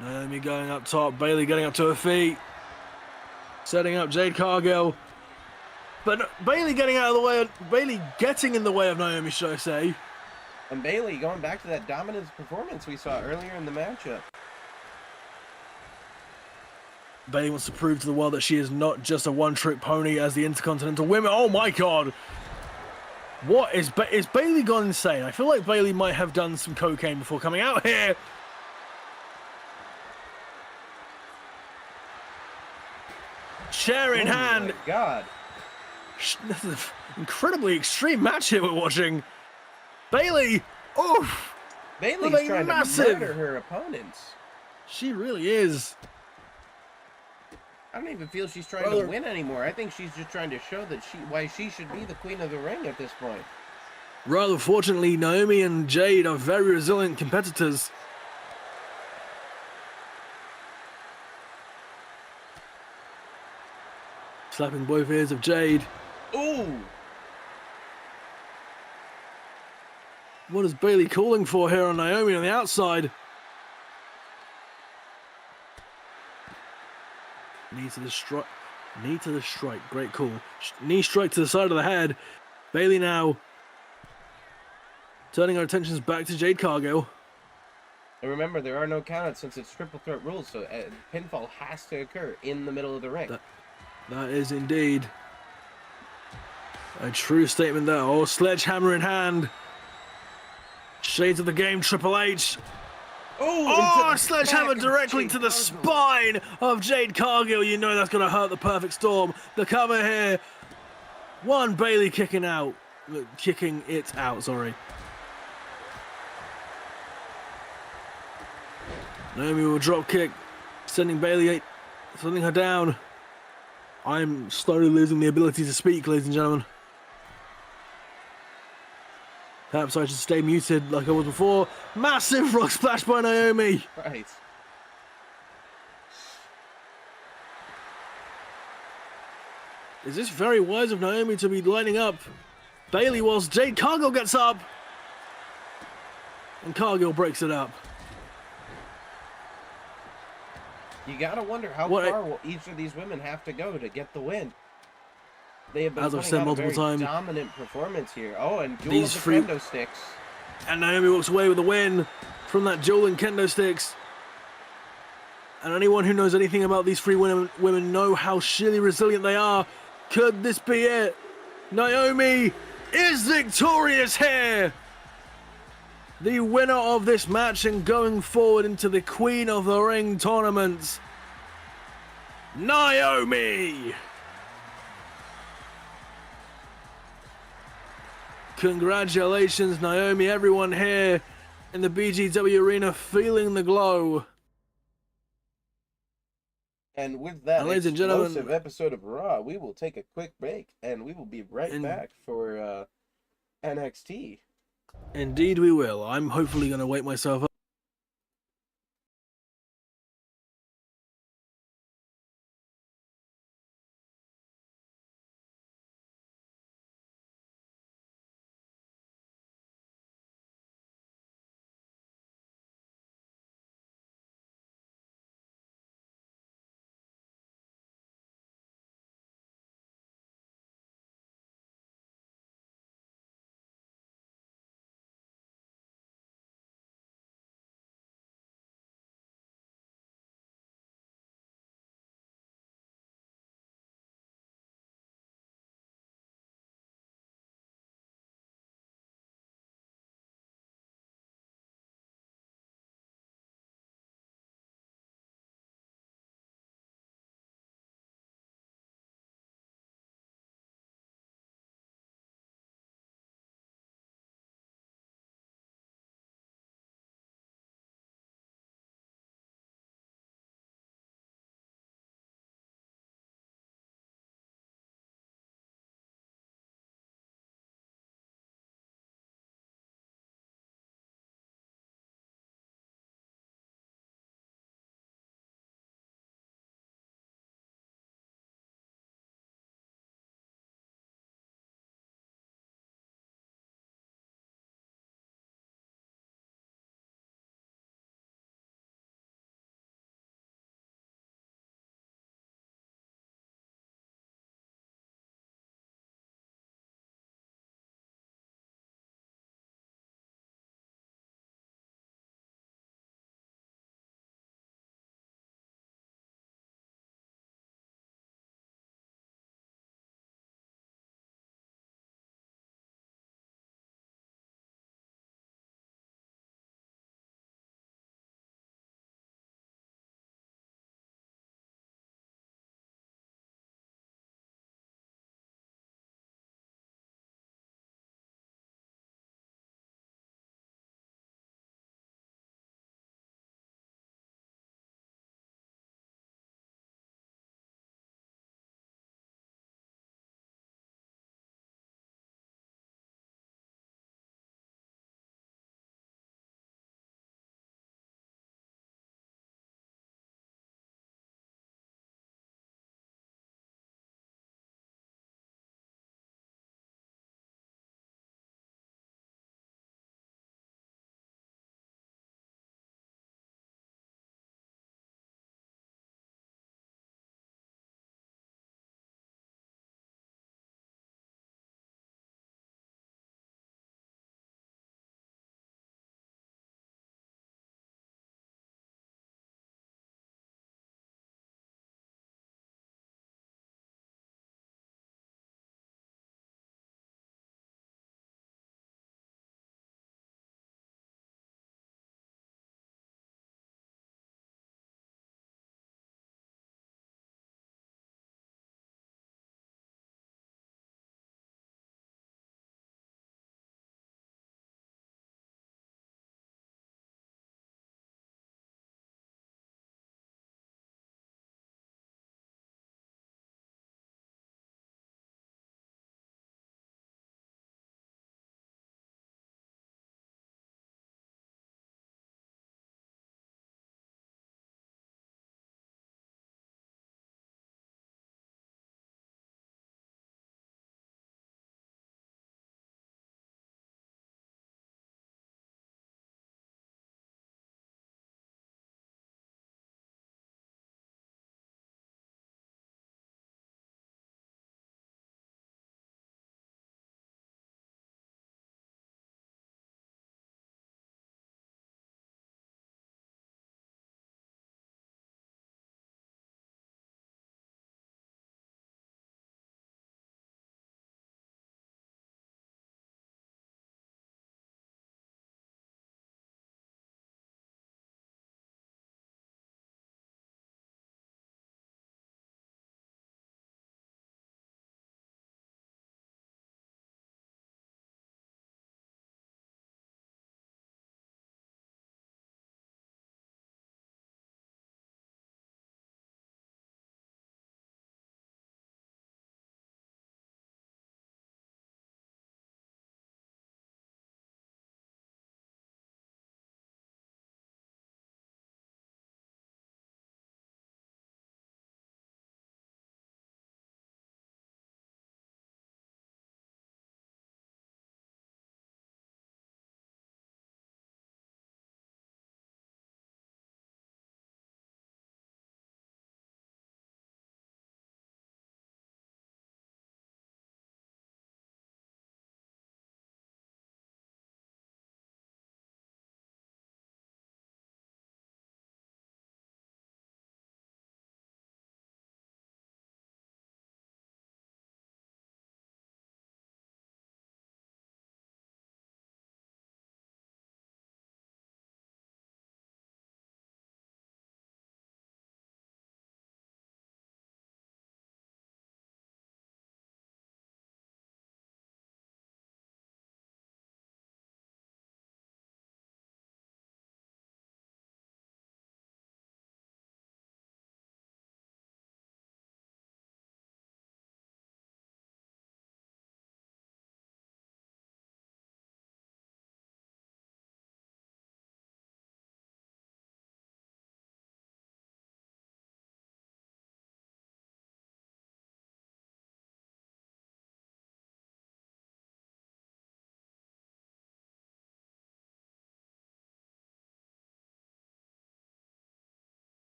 Naomi going up top. Bayley getting up to her feet. Setting up Jade Cargill. But Bayley getting out of the way. Bayley getting in the way of Naomi, should I say.
And Bayley going back to that dominant performance we saw earlier in the matchup.
Bayley wants to prove to the world that she is not just a one-trick pony as the Intercontinental Women. Oh my God. What is Bayley gone insane? I feel like Bayley might have done some cocaine before coming out here. Chair in hand.
Oh my God.
This is an incredibly extreme match here we're watching. Bayley. Oof.
Bayley's trying to murder her opponents.
She really is.
I don't even feel she's trying to win anymore. I think she's just trying to show that why she should be the queen of the ring at this point.
Rather fortunately, Naomi and Jade are very resilient competitors. Slapping both ears of Jade.
Ooh!
What is Bayley calling for here on Naomi on the outside? Knee to the strike. Knee to the strike. Great call. Knee strike to the side of the head. Bayley now Turning our attentions back to Jade Cargill.
And remember, there are no countouts since it's triple threat rules, so pinfall has to occur in the middle of the ring.
That is indeed a true statement there. Oh, sledgehammer in hand. Shades of the game, Triple H. Oh, sledgehammer directly to the spine of Jade Cargill. You know that's going to hurt the Perfect Storm. The cover here. One Bailey kicking it out, sorry. Naomi will drop kick, sending her down. I'm slowly losing the ability to speak, ladies and gentlemen. Perhaps I should stay muted like I was before. Massive rock splash by Naomi.
Right.
Is this very wise of Naomi to be lining up Bailey whilst Jade Cargill gets up? And Cargill breaks it up.
You gotta wonder how far will each of these women have to go to get the win. They have been putting out a very dominant performance here. Oh, and dual the kendo sticks.
And Naomi walks away with the win from that dual and kendo sticks. And anyone who knows anything about these three women know how sheerly resilient they are. Could this be it? Naomi is victorious here. The winner of this match and going forward into the Queen of the Ring tournament, Naomi. Congratulations, Naomi. Everyone here in the BGW arena feeling the glow.
And with that explosive episode of Raw, we will take a quick break, and we will be right back for NXT.
Indeed we will. I'm hopefully going to wake myself up.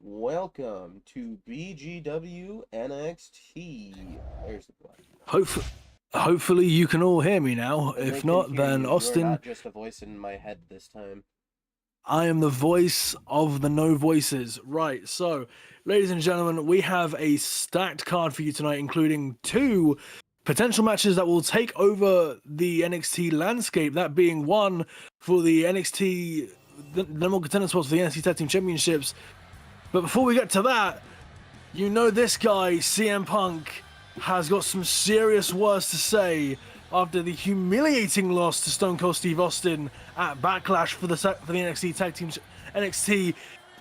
Welcome to BGW NXT. There's the
Hope, Hopefully you can all hear me now.
And they
If
can
not,
hear
then
you.
Austin,
You're not just a voice in my head this time.
I am the voice of the no voices. Right, so, ladies and gentlemen, we have a stacked card for you tonight, including 2 potential matches that will take over the NXT landscape. That being one for the NXT, the number one contender spots for the NXT Tag Team Championships. But before we get to that, you know this guy, CM Punk, has got some serious words to say after the humiliating loss to Stone Cold Steve Austin at Backlash for the NXT Tag Team NXT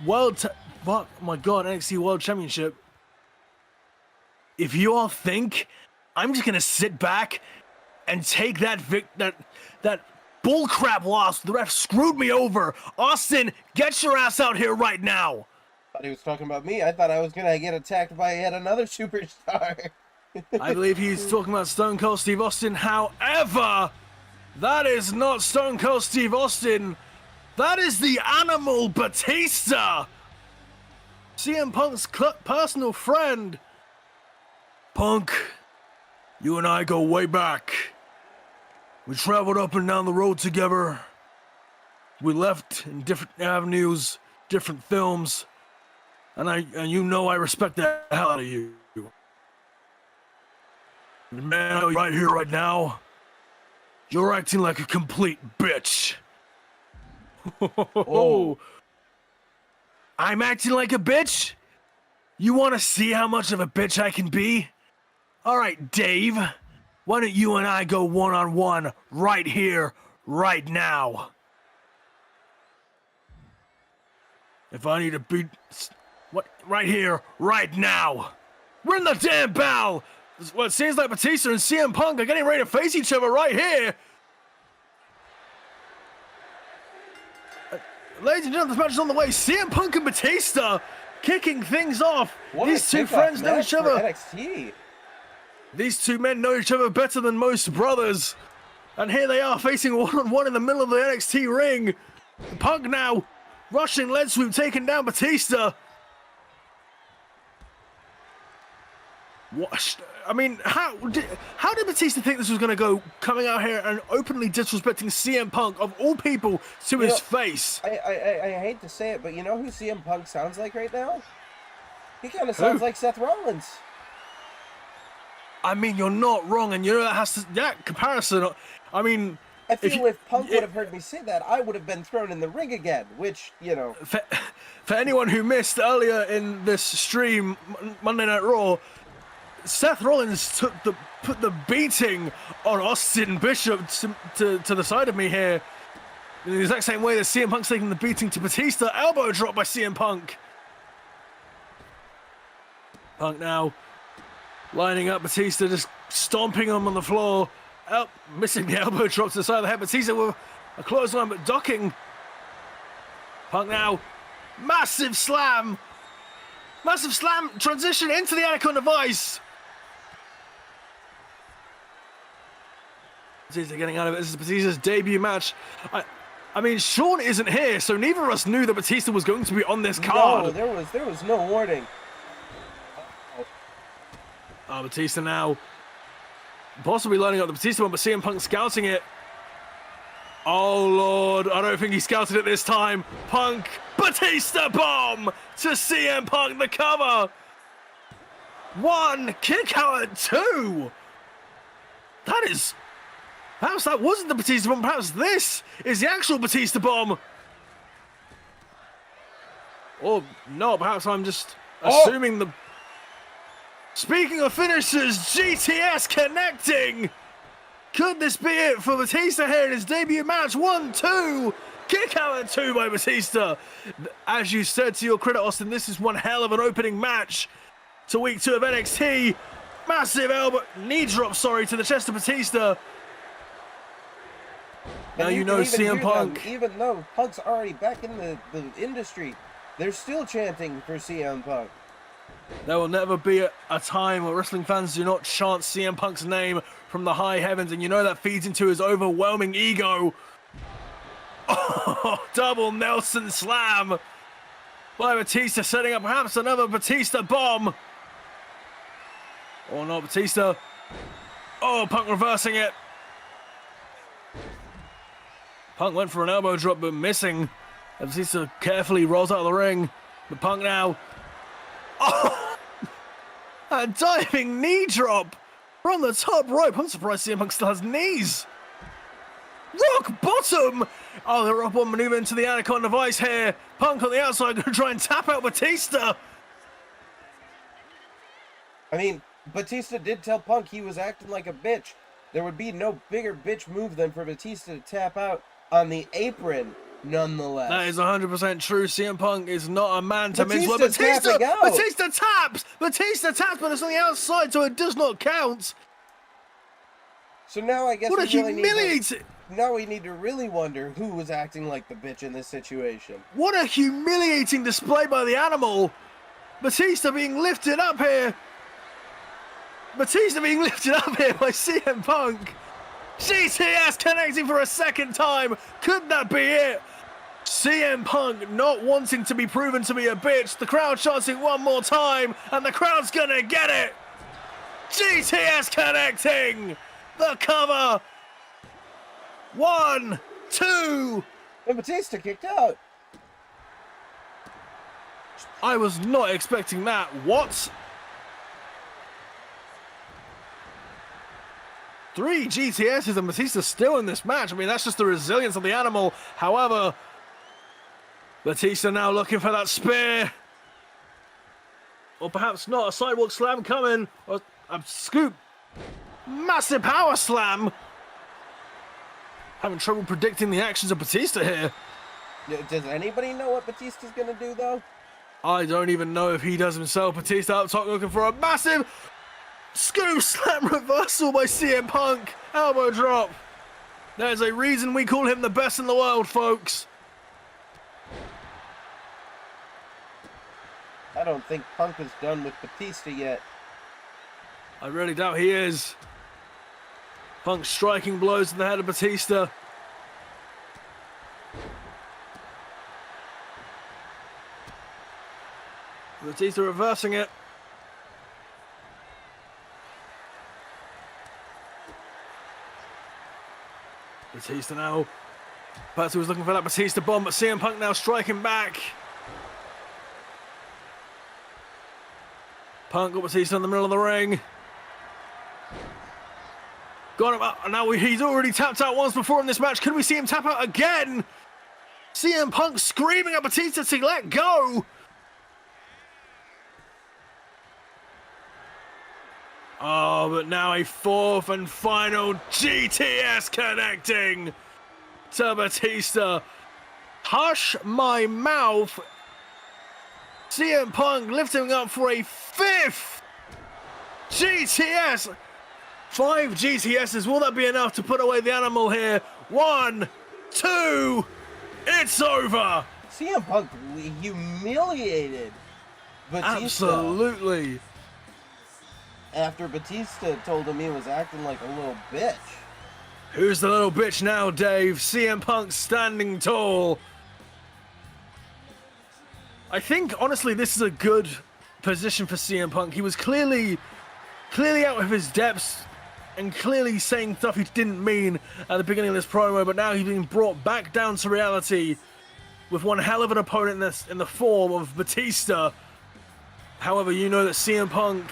NXT World Championship. If you all think I'm just gonna sit back and take that bullcrap loss, the ref screwed me over, Austin, get your ass out here right now.
I thought he was talking about me. I thought I was gonna get attacked by yet another superstar.
I believe he's talking about Stone Cold Steve Austin. However, that is not Stone Cold Steve Austin. That is the Animal Batista, CM Punk's personal friend. Punk, you and I go way back. We traveled up and down the road together. We left in different avenues, different films, and you know I respect the hell out of you. Man, right here, right now, you're acting like a complete bitch.
Oh.
I'm acting like a bitch? You want to see how much of a bitch I can be? Alright, Dave, why don't you and I go one-on-one right here, right now? If I need to beat... What? Right here, right now. We're in the damn bell! Well, it seems like Batista and CM Punk are getting ready to face each other right here. Ladies and gentlemen, this match is on the way. CM Punk and Batista kicking things off. These two friends know each other.
NXT.
These two men know each other better than most brothers. And here they are facing one-on-one in the middle of the NXT ring. Punk now, rushing leg sweep, taking down Batista. What? I mean, how did Batista think this was going to go, coming out here and openly disrespecting CM Punk, of all people, to his face?
I hate to say it, but you know who CM Punk sounds like right now? He kind of sounds like Seth Rollins.
I mean, you're not wrong, and you know that comparison. I mean,
I feel if Punk would have heard me say that, I would have been thrown in the ring again, which, you know.
For anyone who missed earlier in this stream, Monday Night Raw, Seth Rollins put the beating on Austin Byshop to the side of me here, in the exact same way that CM Punk's taking the beating to Batista. Elbow drop by CM Punk. Punk now lining up Batista, just stomping him on the floor. Missing the elbow drop to the side of the head. Batista with a clothesline, but docking. Punk now, massive slam transition into the Anaconda Vice. Batista getting out of it. This is Batista's debut match. I mean, Sean isn't here, so neither of us knew that Batista was going to be on this card.
No, there was no warning.
Batista now possibly lining up the Batista one, but CM Punk scouting it. Oh, Lord. I don't think he scouted it this time. Punk, Batista bomb to CM Punk, the cover. 1, kick out at 2. Perhaps that wasn't the Batista bomb. Perhaps this is the actual Batista bomb. Or no, perhaps I'm just assuming the... Speaking of finishers, GTS connecting. Could this be it for Batista here in his debut match? 1, 2. Kick out at 2 by Batista. As you said, to your credit, Austin, this is one hell of an opening match to week 2 of NXT. Massive knee drop, to the chest of Batista. Now you know CM Punk.
Even though Punk's already back in the industry, they're still chanting for CM Punk.
There will never be a time where wrestling fans do not chant CM Punk's name from the high heavens, and you know that feeds into his overwhelming ego. Oh, double Nelson slam. by Batista, setting up perhaps another Batista bomb. Or not, Batista. Oh, Punk reversing it. Punk went for an elbow drop, but missing. Batista carefully rolls out of the ring. But Punk now. Oh! A diving knee drop from the top rope. I'm surprised CM Punk still has knees. Rock bottom! Oh, the rock bottom maneuver into the Anaconda Vice here. Punk on the outside going to try and tap out Batista.
I mean, Batista did tell Punk he was acting like a bitch. There would be no bigger bitch move than for Batista to tap out on the apron, nonetheless.
That is 100% true. CM Punk is not a man to mince words.
Batista
taps, but it's on the outside, so it does not count.
So now I guess
what a humiliating...
Now we need to really wonder who was acting like the bitch in this situation.
What a humiliating display by the Animal. Batista being lifted up here. by CM Punk. GTS connecting for a second time. Could that be it? CM Punk not wanting to be proven to be a bitch. The crowd chanting one more time, and the crowd's gonna get it. GTS connecting. The cover. 1, 2.
And Batista kicked out.
I was not expecting that. What? 3 GTSs and Batista still in this match. I mean, that's just the resilience of the Animal. However, Batista now looking for that spear. Or perhaps not. A sidewalk slam coming. Or a scoop. Massive power slam. Having trouble predicting the actions of Batista here.
Does anybody know what Batista's going to do, though?
I don't even know if he does himself. Batista up top looking for a massive scoop slam reversal by CM Punk. Elbow drop. There's a reason we call him the best in the world, folks.
I don't think Punk is done with Batista yet.
I really doubt he is. Punk striking blows to the head of Batista. Batista reversing it. Batista now. Batista was looking for that Batista bomb, but CM Punk now striking back. Punk got Batista in the middle of the ring. Got him up, and now he's already tapped out once before in this match. Could we see him tap out again? CM Punk screaming at Batista to let go. Oh, but now a 4th and final GTS connecting to Batista. Hush my mouth. CM Punk lifting up for a 5th GTS. 5 GTSs. Will that be enough to put away the Animal here? 1, 2. It's over.
CM Punk humiliated Batista.
Absolutely.
After Batista told him he was acting like a little bitch.
Who's the little bitch now, Dave? CM Punk standing tall. I think, honestly, this is a good position for CM Punk. He was clearly out of his depths and clearly saying stuff he didn't mean at the beginning of this promo, but now he's being brought back down to reality with one hell of an opponent in the form of Batista. However, you know that CM Punk,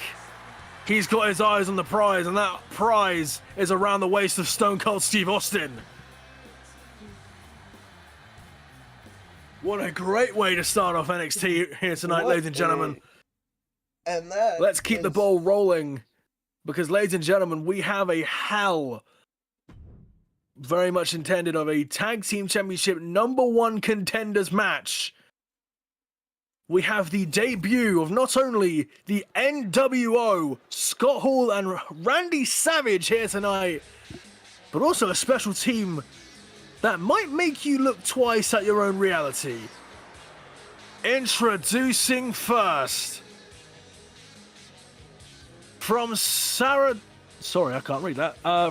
he's got his eyes on the prize, and that prize is around the waist of Stone Cold Steve Austin. What a great way to start off NXT here tonight, ladies and gentlemen.
And
let's keep the ball rolling, because, ladies and gentlemen, we have a hell, very much intended, of a Tag Team Championship #1 contenders match. We have the debut of not only the NWO, Scott Hall and Randy Savage here tonight, but also a special team that might make you look twice at your own reality. Introducing first, from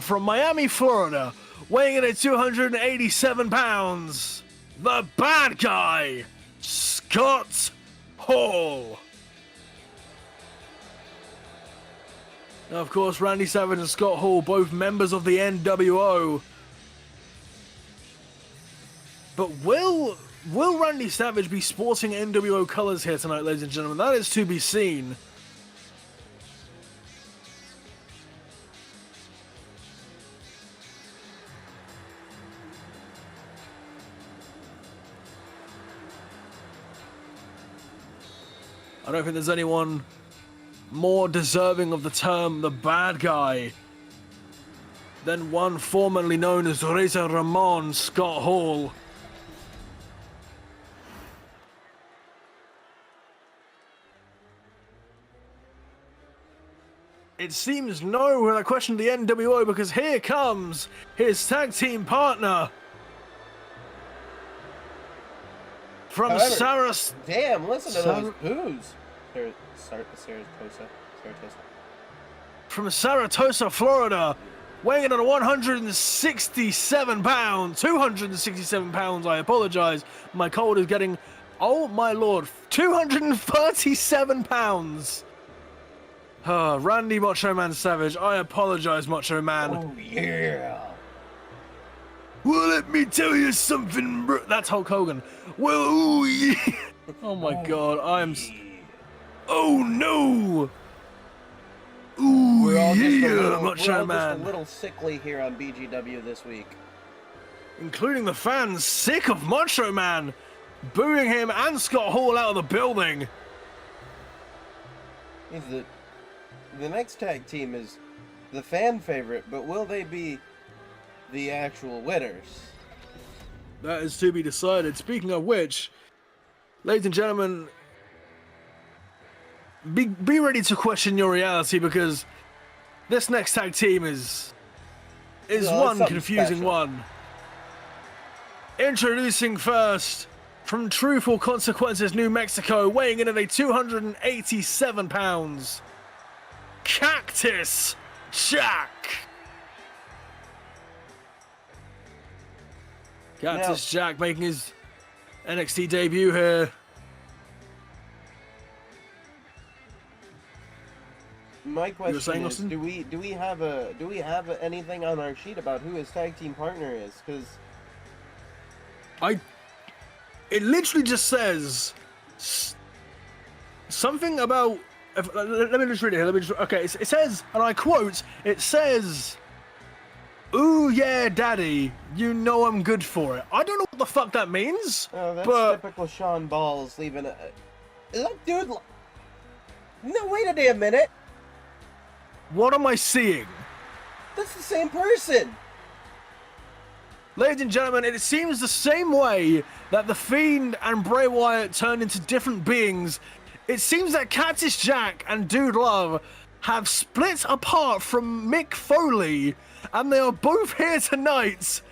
from Miami, Florida, weighing in at 287 pounds, the bad guy, Scott Hall. Now, of course, Randy Savage and Scott Hall, both members of the NWO. But will Randy Savage be sporting NWO colors here tonight, ladies and gentlemen? That is to be seen. I don't think there's anyone more deserving of the term the bad guy than one formerly known as Razor Ramon Scott Hall. It seems no when I question the NWO, because here comes his tag team partner from Saratoga.
Damn, listen to those boos. Saratoga.
From Saratoga, Florida, weighing in at 167 pounds, 267 pounds, I apologize. My cold is getting, oh my lord, 237 pounds. Randy Macho Man Savage, I apologize, Macho Man.
Oh, yeah.
Well, let me tell you something, bro. That's Hulk Hogan. Well, ooh, yeah. Oh my god, oh no! Ooh,
we're all
yeah, Macho Man.
Just a little sickly here on BGW this week.
Including the fans sick of Macho Man, booing him and Scott Hall out of the building.
The next tag team is the fan favorite, but will they be the actual winners?
That is to be decided. Speaking of which, ladies and gentlemen, be ready to question your reality, because this next tag team is one confusing
special.
one. Introducing first, from Truthful Consequences, New Mexico, weighing in at 287 pounds, Cactus Jack. Cactus Jack making his NXT debut here.
My question is, do we have anything on our sheet about who his tag team partner is? Because
it literally just says something about. Let me just read it here. Okay, it says, and I quote, it says, "Ooh yeah, daddy, you know I'm good for it." I don't know what the fuck that means.
Oh, that's
but
typical Sean Balls leaving a... Look, dude... No, wait a damn minute.
What am I seeing?
That's the same person.
Ladies and gentlemen, it seems the same way that The Fiend and Bray Wyatt turned into different beings. It seems that Cactus Jack and Dude Love have split apart from Mick Foley, and they are both here tonight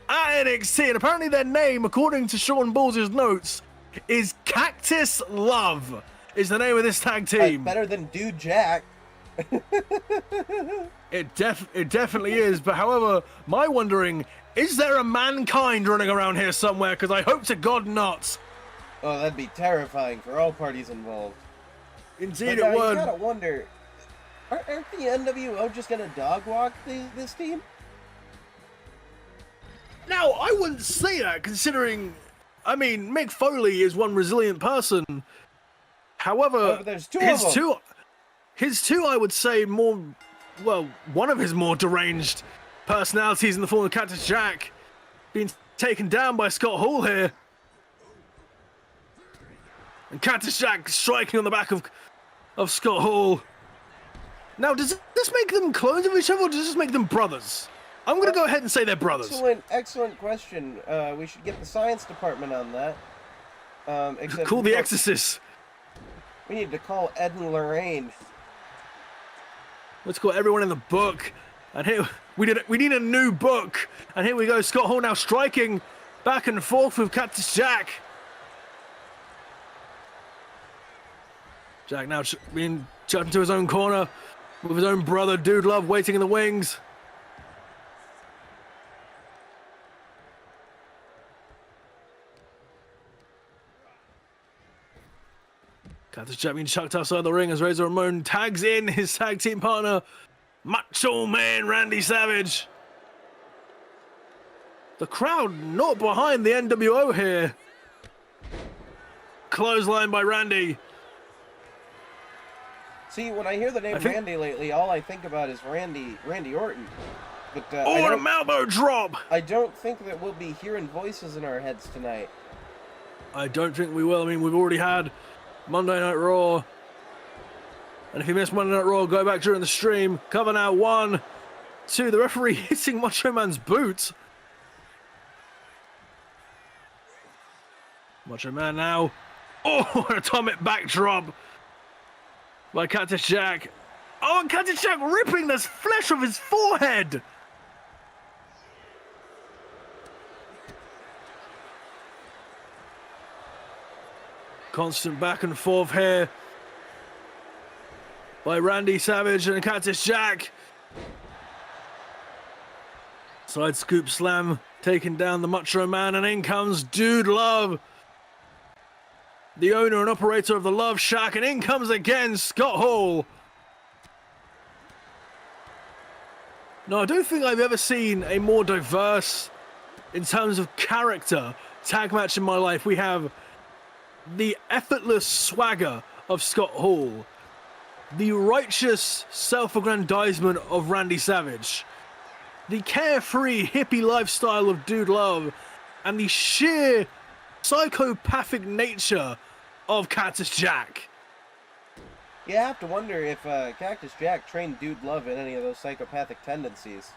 at NXT. And apparently their name, according to Sean Balls' notes, is Cactus Love, is the name of this tag team.
Better than Dude Jack.
It definitely is. But however, my wondering, is there a Mankind running around here somewhere? Because I hope to God not.
Oh, that'd be terrifying for all parties involved.
Indeed it would.
You gotta wonder, aren't the NWO just gonna dog walk this team?
Now, I wouldn't say that, considering, I mean, Mick Foley is one resilient person. However,
there's two of them.
His two, I would say, one of his more deranged personalities in the form of Cactus Jack being taken down by Scott Hall here. And Cactus Jack striking on the back of Scott Hall. Now, does this make them clones of each other, or does this make them brothers? I'm going to go ahead and say they're brothers.
Excellent question. We should get the science department on that.
Call the Exorcist.
We need to call Ed and Lorraine.
Let's call everyone in the book. And here we need a new book. And here we go. Scott Hall now striking back and forth with Cactus Jack. Jack now being chucked into his own corner with his own brother, Dude Love, waiting in the wings. Cactus Jack being chucked outside the ring as Razor Ramon tags in his tag team partner, Macho Man Randy Savage. The crowd not behind the NWO here. Clothesline by Randy.
See, when I hear the name Randy lately, all I think about is Randy Orton. But
and a Malbo drop!
I don't think that we'll be hearing voices in our heads tonight.
I don't think we will. I mean, we've already had Monday Night Raw. And if you missed Monday Night Raw, go back during the stream. Cover now, 1, 2. The referee hitting Macho Man's boot. Macho Man now. Oh, an atomic backdrop by Cactus Jack. Oh, and Cactus Jack ripping the flesh off his forehead. Constant back and forth here by Randy Savage and Cactus Jack. Side scoop slam taking down the Macho Man, and in comes Dude Love, the owner and operator of the Love Shack, and in comes again Scott Hall. Now, I don't think I've ever seen a more diverse, in terms of character, tag match in my life. We have the effortless swagger of Scott Hall, the righteous self-aggrandizement of Randy Savage, the carefree hippie lifestyle of Dude Love, and the sheer psychopathic nature of Cactus Jack.
You have to wonder if Cactus Jack trained Dude Love in any of those psychopathic tendencies.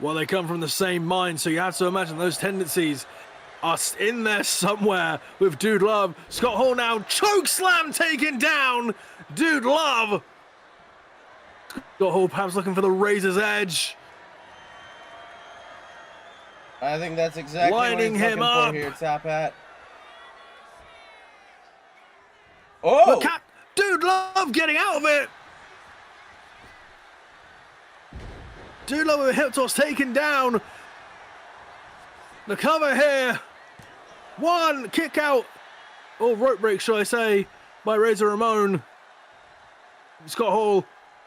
Well, they come from the same mind, so you have to imagine those tendencies are in there somewhere with Dude Love. Scott Hall now choke slam taken down. Dude Love. Scott Hall perhaps looking for the razor's edge.
I think that's exactly
lining
what he's
him
looking
up
for here, Top Hat. Oh!
Dude Love getting out of it. Dude Love with a hip toss taken down. The cover here. 1 kick out, or rope break, shall I say, by Razor Ramon. Scott Hall,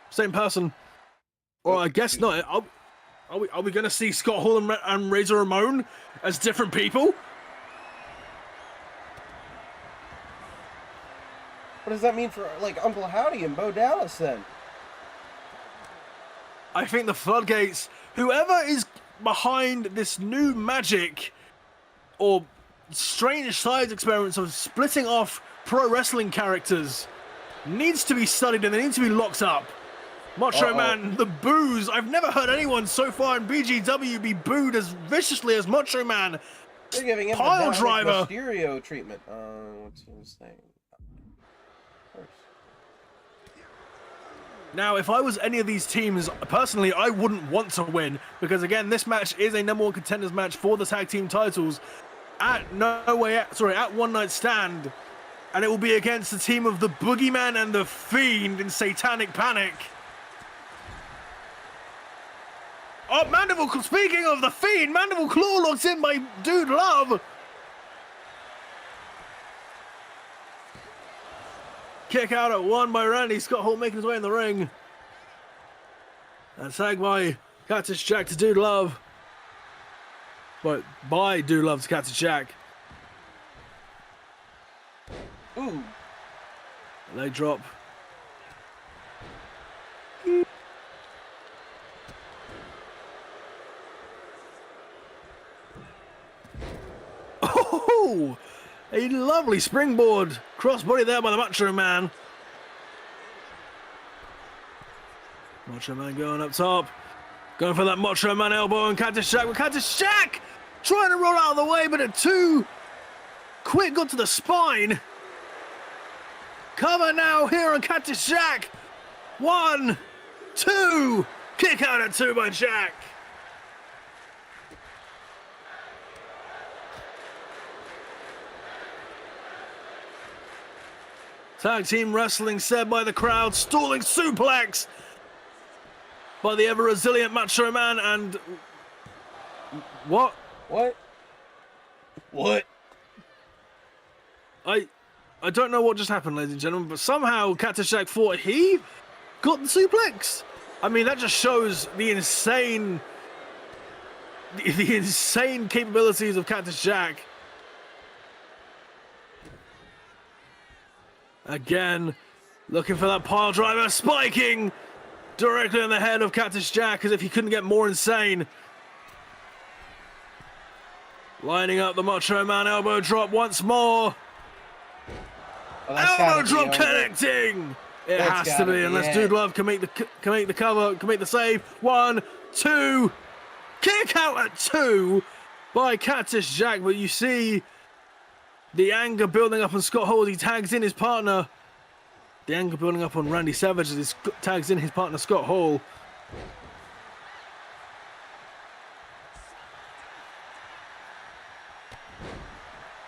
same person. Or I guess not. Are we going to see Scott Hall and Razor Ramon as different people?
What does that mean for, like, Uncle Howdy and Bo Dallas, then?
I think the floodgates, whoever is behind this new magic or strange science experiments of splitting off pro wrestling characters, needs to be studied and they need to be locked up. Macho Man, the boos. I've never heard anyone so far in BGW be booed as viciously as Macho Man.
They're giving him
Pile
the
driver.
Mysterio treatment. What's his name?
Now, if I was any of these teams, personally, I wouldn't want to win, because again, this match is a number 1 contenders match for the tag team titles at One Night Stand, and it will be against the team of the Boogeyman and the Fiend in Satanic Panic. Oh, Mandible, speaking of the Fiend, Mandible Claw locked in by Dude Love. Kick out at 1 by Randy. Scott Hall making his way in the ring. And tag by Cactus Jack to Dude Love. But by Dude Love to Cactus Jack.
Ooh.
Leg drop. Oh! A lovely springboard crossbody there by the Macho Man. Macho Man going up top. Going for that Macho Man elbow and Cactus Jack. With Cactus Jack trying to roll out of the way, but it too quick got to the spine. Cover now here on Cactus Jack. 1, 2. Kick out at 2 by Jack. Tag team wrestling said by the crowd. Stalling suplex by the ever resilient Macho Man and... What?
What?
I I don't know what just happened, ladies and gentlemen, but somehow Cactus Jack thought he got the suplex. I mean, that just shows the insane capabilities of Cactus Jack. Again, looking for that pile driver, spiking directly on the head of Cactus Jack as if he couldn't get more insane. Lining up the Macho Man elbow drop once more. Elbow drop connecting. It has to be, unless Dude Love can make the cover, can make the save. 1, 2, kick out at 2 by Cactus Jack. But you see the anger building up on Scott Hall as he tags in his partner. The anger building up on Randy Savage as he tags in his partner Scott Hall.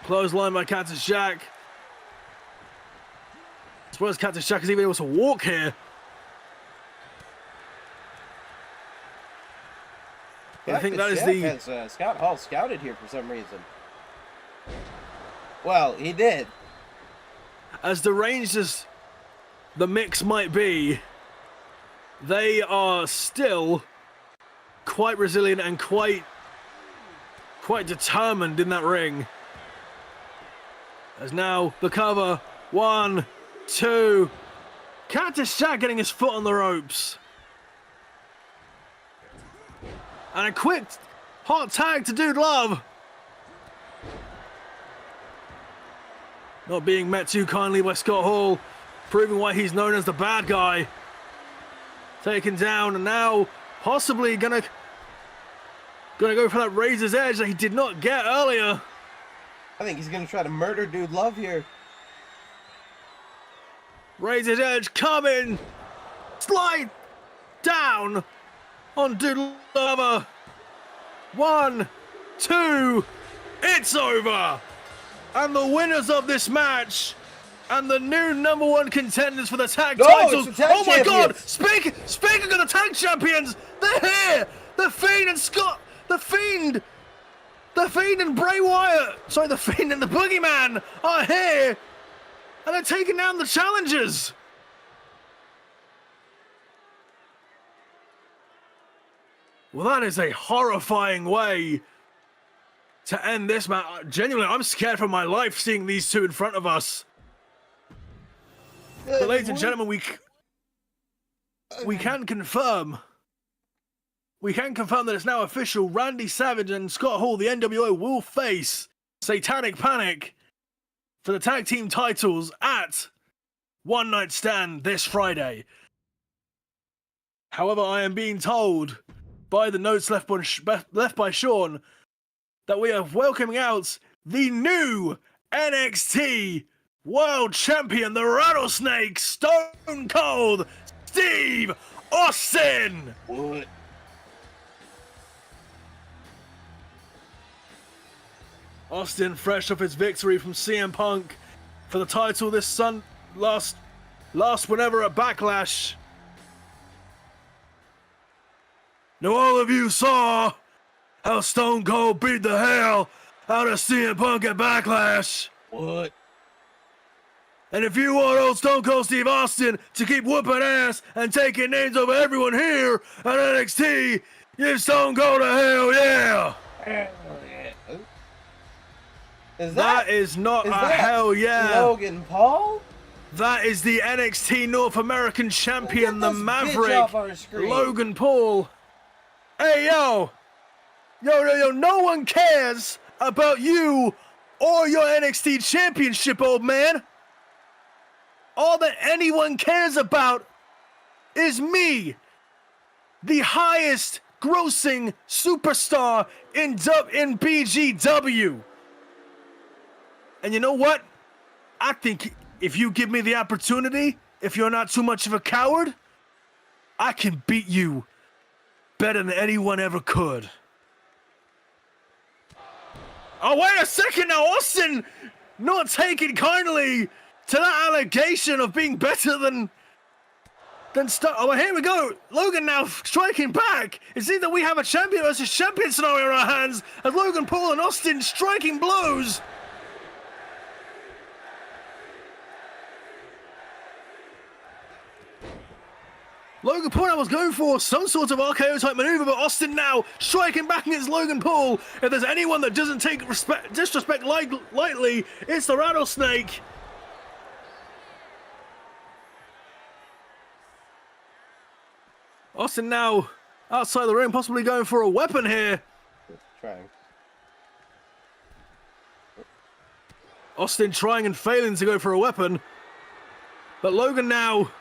Clothesline by Cactus Jack. I suppose Cactus Jack is even able to walk here.
I think that is has Scott Hall scouted here for some reason. Well, he did.
As deranged as the mix might be, they are still quite resilient and quite determined in that ring. As now the cover, 1, 2, Cactus Jack getting his foot on the ropes. And a quick hot tag to Dude Love. Not being met too kindly by Scott Hall, proving why he's known as the bad guy. Taken down and now possibly gonna go for that Razor's Edge that he did not get earlier.
I think he's gonna try to murder Dude Love here.
Razor's Edge coming. Slide down on Dude Love. 1, 2, it's over. And the winners of this match and the new #1 contenders for the tag titles.
It's the tag
my God!
champions.
Speaking of the tag champions, they're here. The Fiend and Scott, the Fiend and Bray Wyatt. Sorry, the Fiend and the Boogeyman are here, and they're taking down the challengers. Well, that is a horrifying way to end this match. Genuinely, I'm scared for my life seeing these two in front of us. But ladies and gentlemen, we can confirm that it's now official. Randy Savage and Scott Hall, the NWO, will face Satanic Panic for the tag team titles at One Night Stand this Friday. However, I am being told by the notes left by Sean that we are welcoming out the new NXT World Champion, the Rattlesnake, Stone Cold Steve Austin.
What?
Austin, fresh off his victory from CM Punk for the title this last whenever at Backlash. Now all of you saw how Stone Cold beat the hell out of CM Punk at Backlash.
What?
And if you want old Stone Cold Steve Austin to keep whooping ass and taking names over everyone here at NXT, give Stone Cold a hell yeah. That is not a hell yeah.
Logan Paul?
That is the NXT North American Champion, the Maverick, Logan Paul. Hey, yo, no one cares about you or your NXT Championship, old man. All that anyone cares about is me, the highest grossing superstar in BGW. And you know what? I think if you give me the opportunity, if you're not too much of a coward, I can beat you better than anyone ever could. Oh, wait a second now, Austin not taking kindly to that allegation of being better than Oh, here we go. Logan now striking back. It seems that we have a champion versus champion scenario in our hands as Logan Paul and Austin striking blows. Logan Paul now was going for some sort of RKO type maneuver, but Austin now striking back against Logan Paul. If there's anyone that doesn't take disrespect lightly, it's the Rattlesnake. Austin now outside the ring, possibly going for a weapon here.
Trying.
Austin trying and failing to go for a weapon. But Logan now.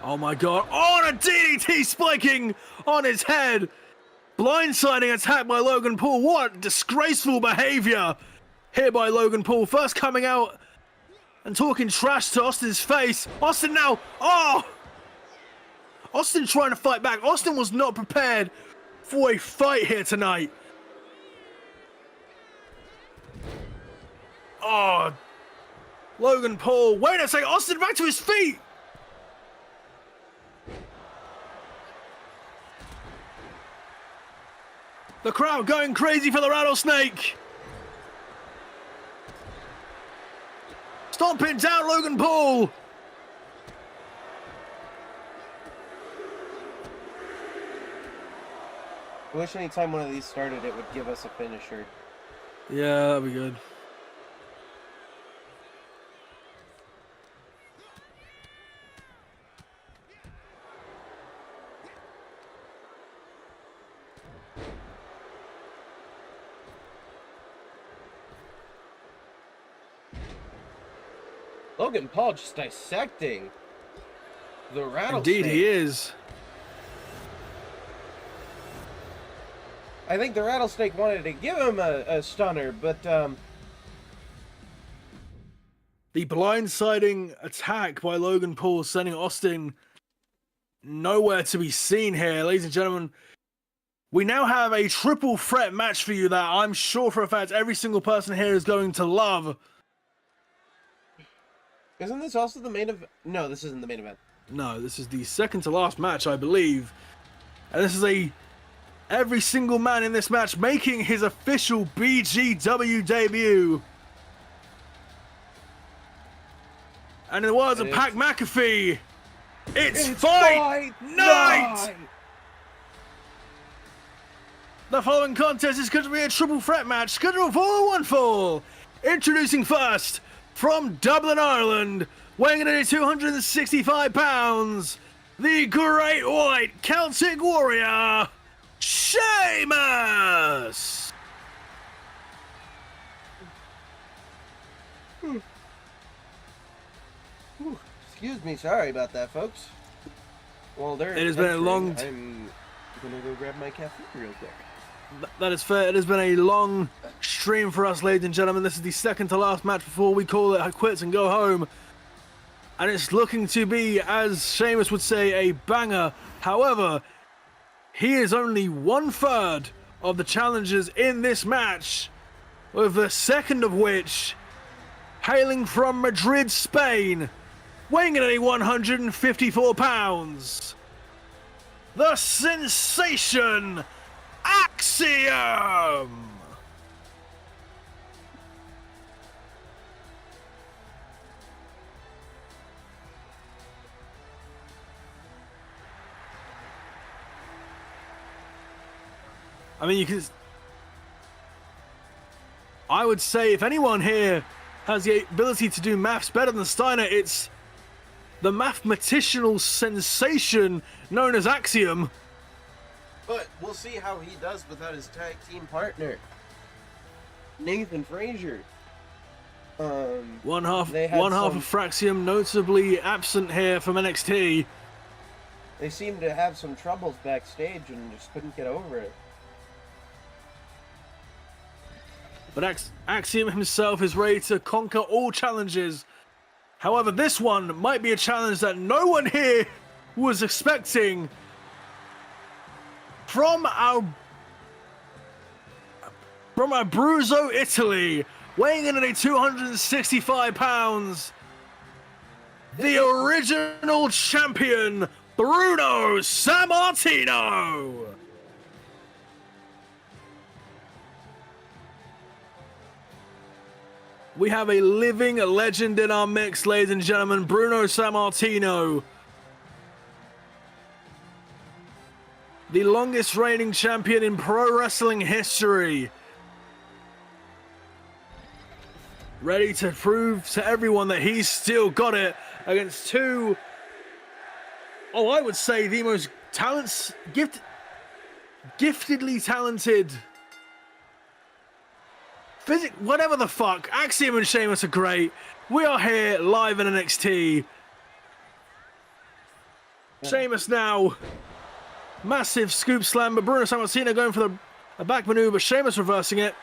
Oh my god. Oh, and a DDT spiking on his head. Blindsiding attack by Logan Paul. What disgraceful behavior here by Logan Paul. First coming out and talking trash to Austin's face. Austin now. Oh! Austin trying to fight back. Austin was not prepared for a fight here tonight. Oh, Logan Paul. Wait a second. Austin back to his feet. The crowd going crazy for the Rattlesnake. Stomping down Logan Paul.
I wish any time one of these started, it would give us a finisher.
Yeah, that'd be good.
Logan Paul just dissecting the Rattlesnake.
Indeed, he is.
I think the Rattlesnake wanted to give him a stunner, but
The blindsiding attack by Logan Paul sending Austin nowhere to be seen here. Ladies and gentlemen, we now have a triple threat match for you that I'm sure for a fact every single person here is going to love.
Isn't this also the main event? No, this isn't the main event.
No, this is the second to last match, I believe. And this is every single man in this match making his official BGW debut. And in the words of Pat McAfee, it's fight night! The following contest is going to be a triple threat match scheduled for one fall. Introducing first, from Dublin, Ireland, weighing in at 265 pounds, the Great White Celtic Warrior, Sheamus!
Excuse me, sorry about that, folks. Well,
It has been a long...
I'm gonna go grab my caffeine real quick.
That is fair. It has been a long stream for us, ladies and gentlemen. This is the second to last match before we call it quits and go home. And it's looking to be, as Sheamus would say, a banger. However, he is only 1/3 of the challengers in this match, with the second of which hailing from Madrid, Spain, weighing in at 154 pounds. The Sensation Axiom! I mean, I would say if anyone here has the ability to do maths better than Steiner, it's the mathematician sensation known as Axiom.
But we'll see how he does without his tag team partner, Nathan Frazier.
One half of Fraxium notably absent here from NXT.
They seem to have some troubles backstage and just couldn't get over it.
But Axiom himself is ready to conquer all challenges. However, this one might be a challenge that no one here was expecting. From Abruzzo, Italy, weighing in at 265 pounds, the original champion, Bruno Sammartino. We have a living legend in our mix, ladies and gentlemen. Bruno Sammartino. The longest reigning champion in pro wrestling history. Ready to prove to everyone that he's still got it against two, I would say the most giftedly talented, whatever the fuck. Axiom and Sheamus are great. We are here live in NXT. Sheamus now, massive scoop slam, but Bruno Sammartino going for a back maneuver, Sheamus reversing it.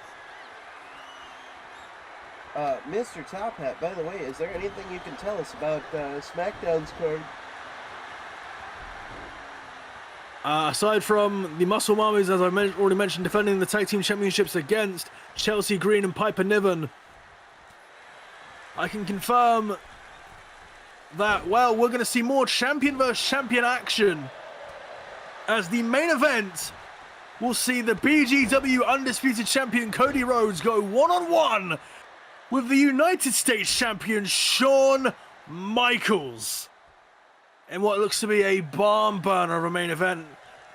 Mr. Top Hat, by the way, is there anything you can tell us about SmackDown's card?
Aside from the Muscle Mummies, as I already mentioned, defending the Tag Team Championships against Chelsea Green and Piper Niven, I can confirm that, well, we're going to see more champion versus champion action, as the main event will see the BGW Undisputed Champion Cody Rhodes go one-on-one with the United States Champion Shawn Michaels in what looks to be a barn burner of a main event,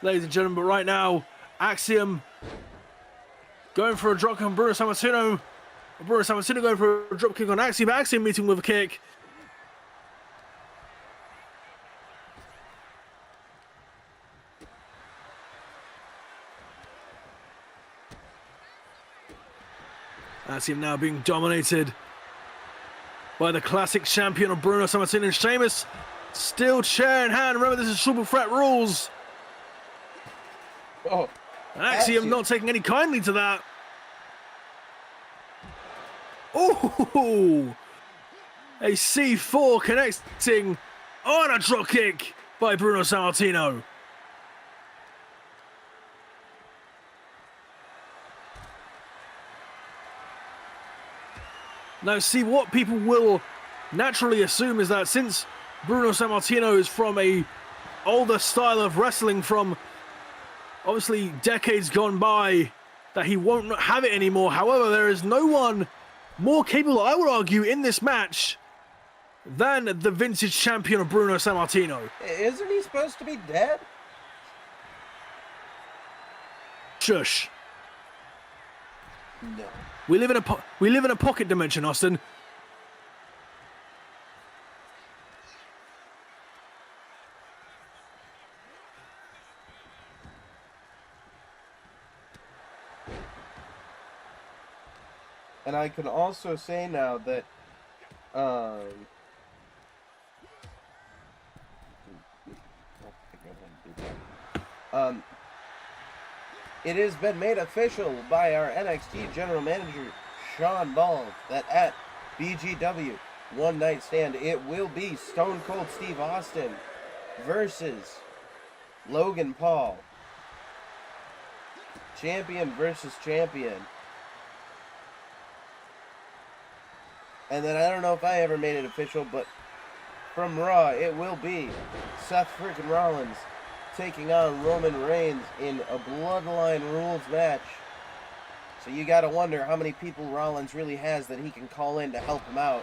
ladies and gentlemen. But right now, Axiom going for a drop kick on Bruno Sammartino. Bruno Sammartino going for a drop kick on Axiom. Axiom meeting with a kick. Axiom now being dominated by the classic champion of Bruno Sammartino, and Sheamus still chair in hand. Remember, this is Triple Threat rules.
Oh,
And Axiom not taking any kindly to that. Oh, a C4 connecting on a drop kick by Bruno Sammartino. Now, see, what people will naturally assume is that since Bruno Sammartino is from a older style of wrestling from obviously decades gone by, that he won't have it anymore. However, there is no one more capable, I would argue, in this match than the vintage champion of Bruno Sammartino.
Isn't he supposed to be dead?
Shush.
No.
We live in a pocket dimension, Austin.
And I can also say now that it has been made official by our NXT General Manager, Sean Ball, that at BGW One Night Stand, it will be Stone Cold Steve Austin versus Logan Paul. Champion versus champion. And then I don't know if I ever made it official, but from Raw, it will be Seth freaking Rollins taking on Roman Reigns in a Bloodline Rules match. So you gotta wonder how many people Rollins really has that he can call in to help him out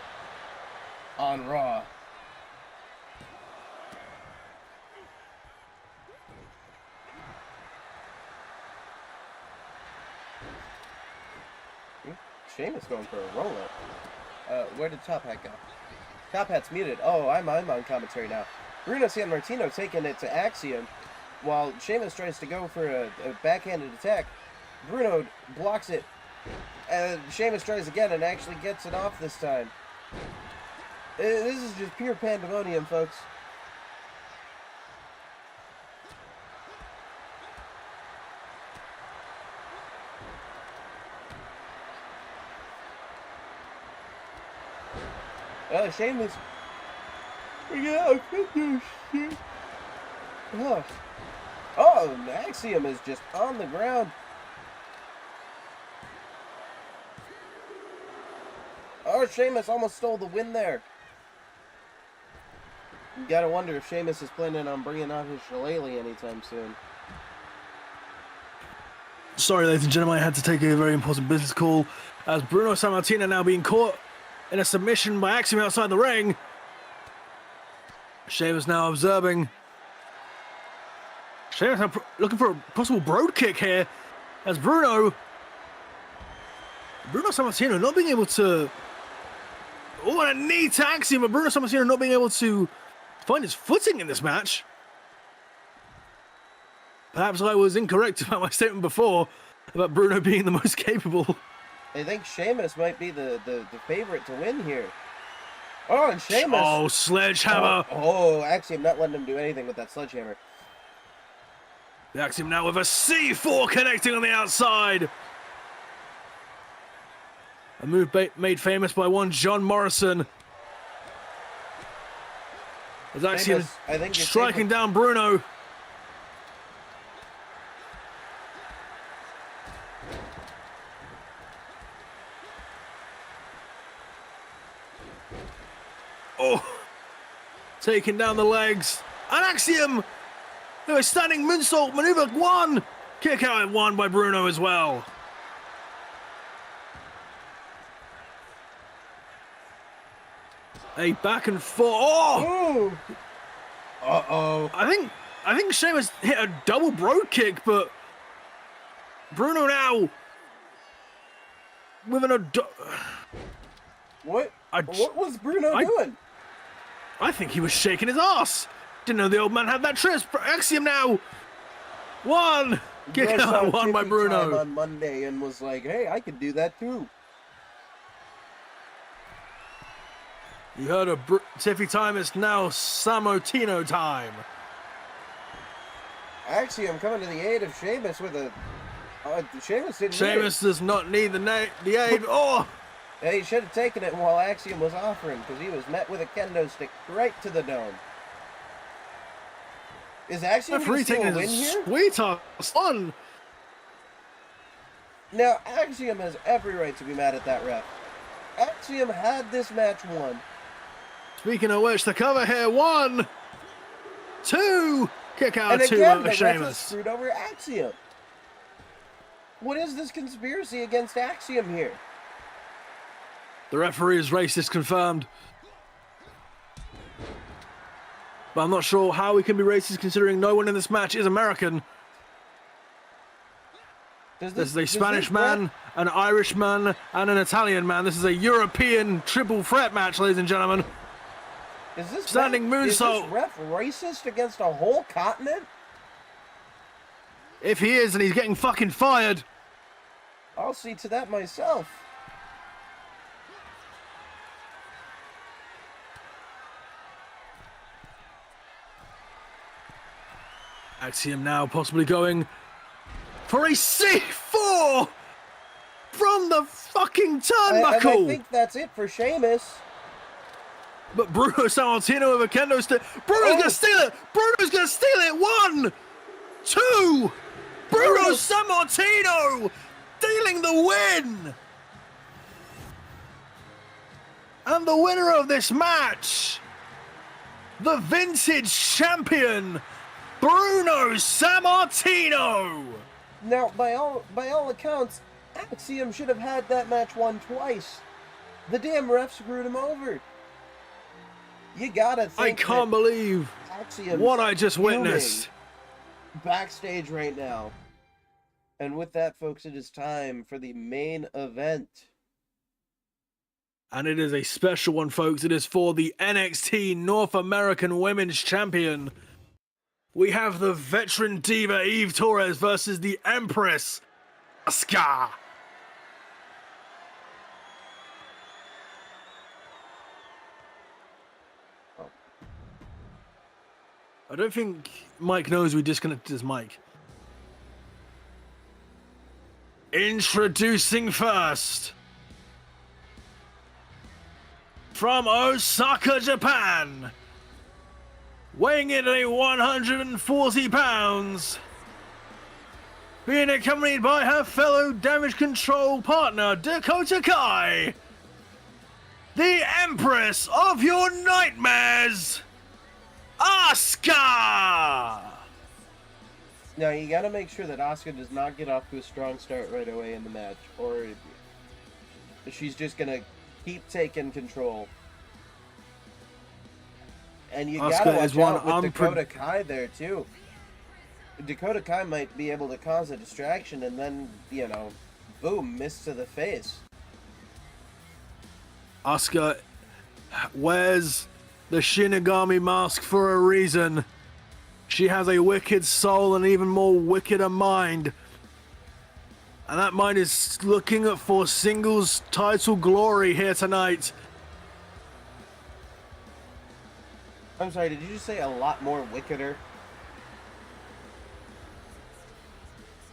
on Raw. Sheamus going for a roll-up. Where did Top Hat go? Top Hat's muted. Oh, I'm on commentary now. Bruno Sammartino taking it to Axiom, while Sheamus tries to go for a backhanded attack. Bruno blocks it, and Sheamus tries again and actually gets it off this time. This is just pure pandemonium, folks. Sheamus. Yeah, shit. Oh, Axiom is just on the ground. Oh, Sheamus almost stole the win there. You gotta wonder if Sheamus is planning on bringing out his shillelagh anytime soon.
Sorry, ladies and gentlemen, I had to take a very important business call. As Bruno Sammartino now being caught in a submission by Axiom outside the ring. Sheamus now observing. Sheamus now looking for a possible broad kick here. As Bruno Sammartino not being able to. Oh, and a knee to Axiom, but Bruno Sammartino not being able to find his footing in this match. Perhaps I was incorrect about my statement before about Bruno being the most capable.
I think Sheamus might be the favorite to win here. Oh, and Sheamus.
Oh, sledgehammer.
Oh, Axiom not letting him do anything with that sledgehammer.
Axiom now with a C4 connecting on the outside. A move made famous by one John Morrison. As Axiom striking down Bruno. Oh, taking down the legs. And Axiom, who is standing moonsault maneuver one. Kick out at one by Bruno as well. A back and forth. Oh!
Uh-oh.
I think Sheamus hit a double broad kick, but Bruno now with an
What was Bruno doing?
I think he was shaking his ass. Didn't know the old man had that trick. Axiom now. One. Kick out at one by Bruno.
On Monday and was like, hey, I could do that too.
You heard of Tiffy time, it's now Sammartino time.
Axiom coming to the aid of Sheamus with a... Sheamus didn't
Sheamus does not need the aid. Oh!
Yeah, he should have taken it while Axiom was offering, because he was met with a kendo stick right to the dome. Is Axiom going to steal a win here?
Sweetheart, son!
Now, Axiom has every right to be mad at that ref. Axiom had this match won.
Speaking of which, the cover here, 1, 2, kick out
and
two
again,
by Sheamus.
Screwed over Axiom. What is this conspiracy against Axiom here?
The referee is racist confirmed. But I'm not sure how we can be racist considering no one in this match is American. This is a Spanish man, an Irish man, and an Italian man. This is a European triple threat match, ladies and gentlemen.
Is this
standing moonsault?
Is this ref racist against a whole continent?
If he is, and he's getting fucking fired.
I'll see to that myself.
Axiom now possibly going for a C4 from the fucking turnbuckle.
I think that's it for Sheamus.
But Bruno Sammartino with a kendo stick. Bruno's gonna steal it. Bruno's gonna steal it. 1, 2. Bruno Sammartino stealing the win. And the winner of this match, the vintage champion, Bruno Sammartino.
Now, by all accounts, Axiom should have had that match won twice. The damn ref screwed him over. You gotta think
I can't believe what I just witnessed.
Backstage right now. And with that, folks, it is time for the main event.
And it is a special one, folks. It is for the NXT North American Women's Champion. We have the veteran diva Eve Torres versus the Empress, Asuka. I don't think Mike knows we disconnected his mic. Introducing first, from Osaka, Japan, weighing in at 140 pounds, being accompanied by her fellow Damage Control partner, Dakota Kai, the Empress of your nightmares, Asuka!
Now, you gotta make sure that Asuka does not get off to a strong start right away in the match, or she's just gonna keep taking control. And you gotta watch out with Dakota Kai there, too. Dakota Kai might be able to cause a distraction, and then, you know, boom, miss to the face.
Asuka wears the Shinigami mask for a reason. She has a wicked soul and even more wickeder mind. And that mind is looking for singles title glory here tonight.
I'm sorry, did you just say a lot more wickeder?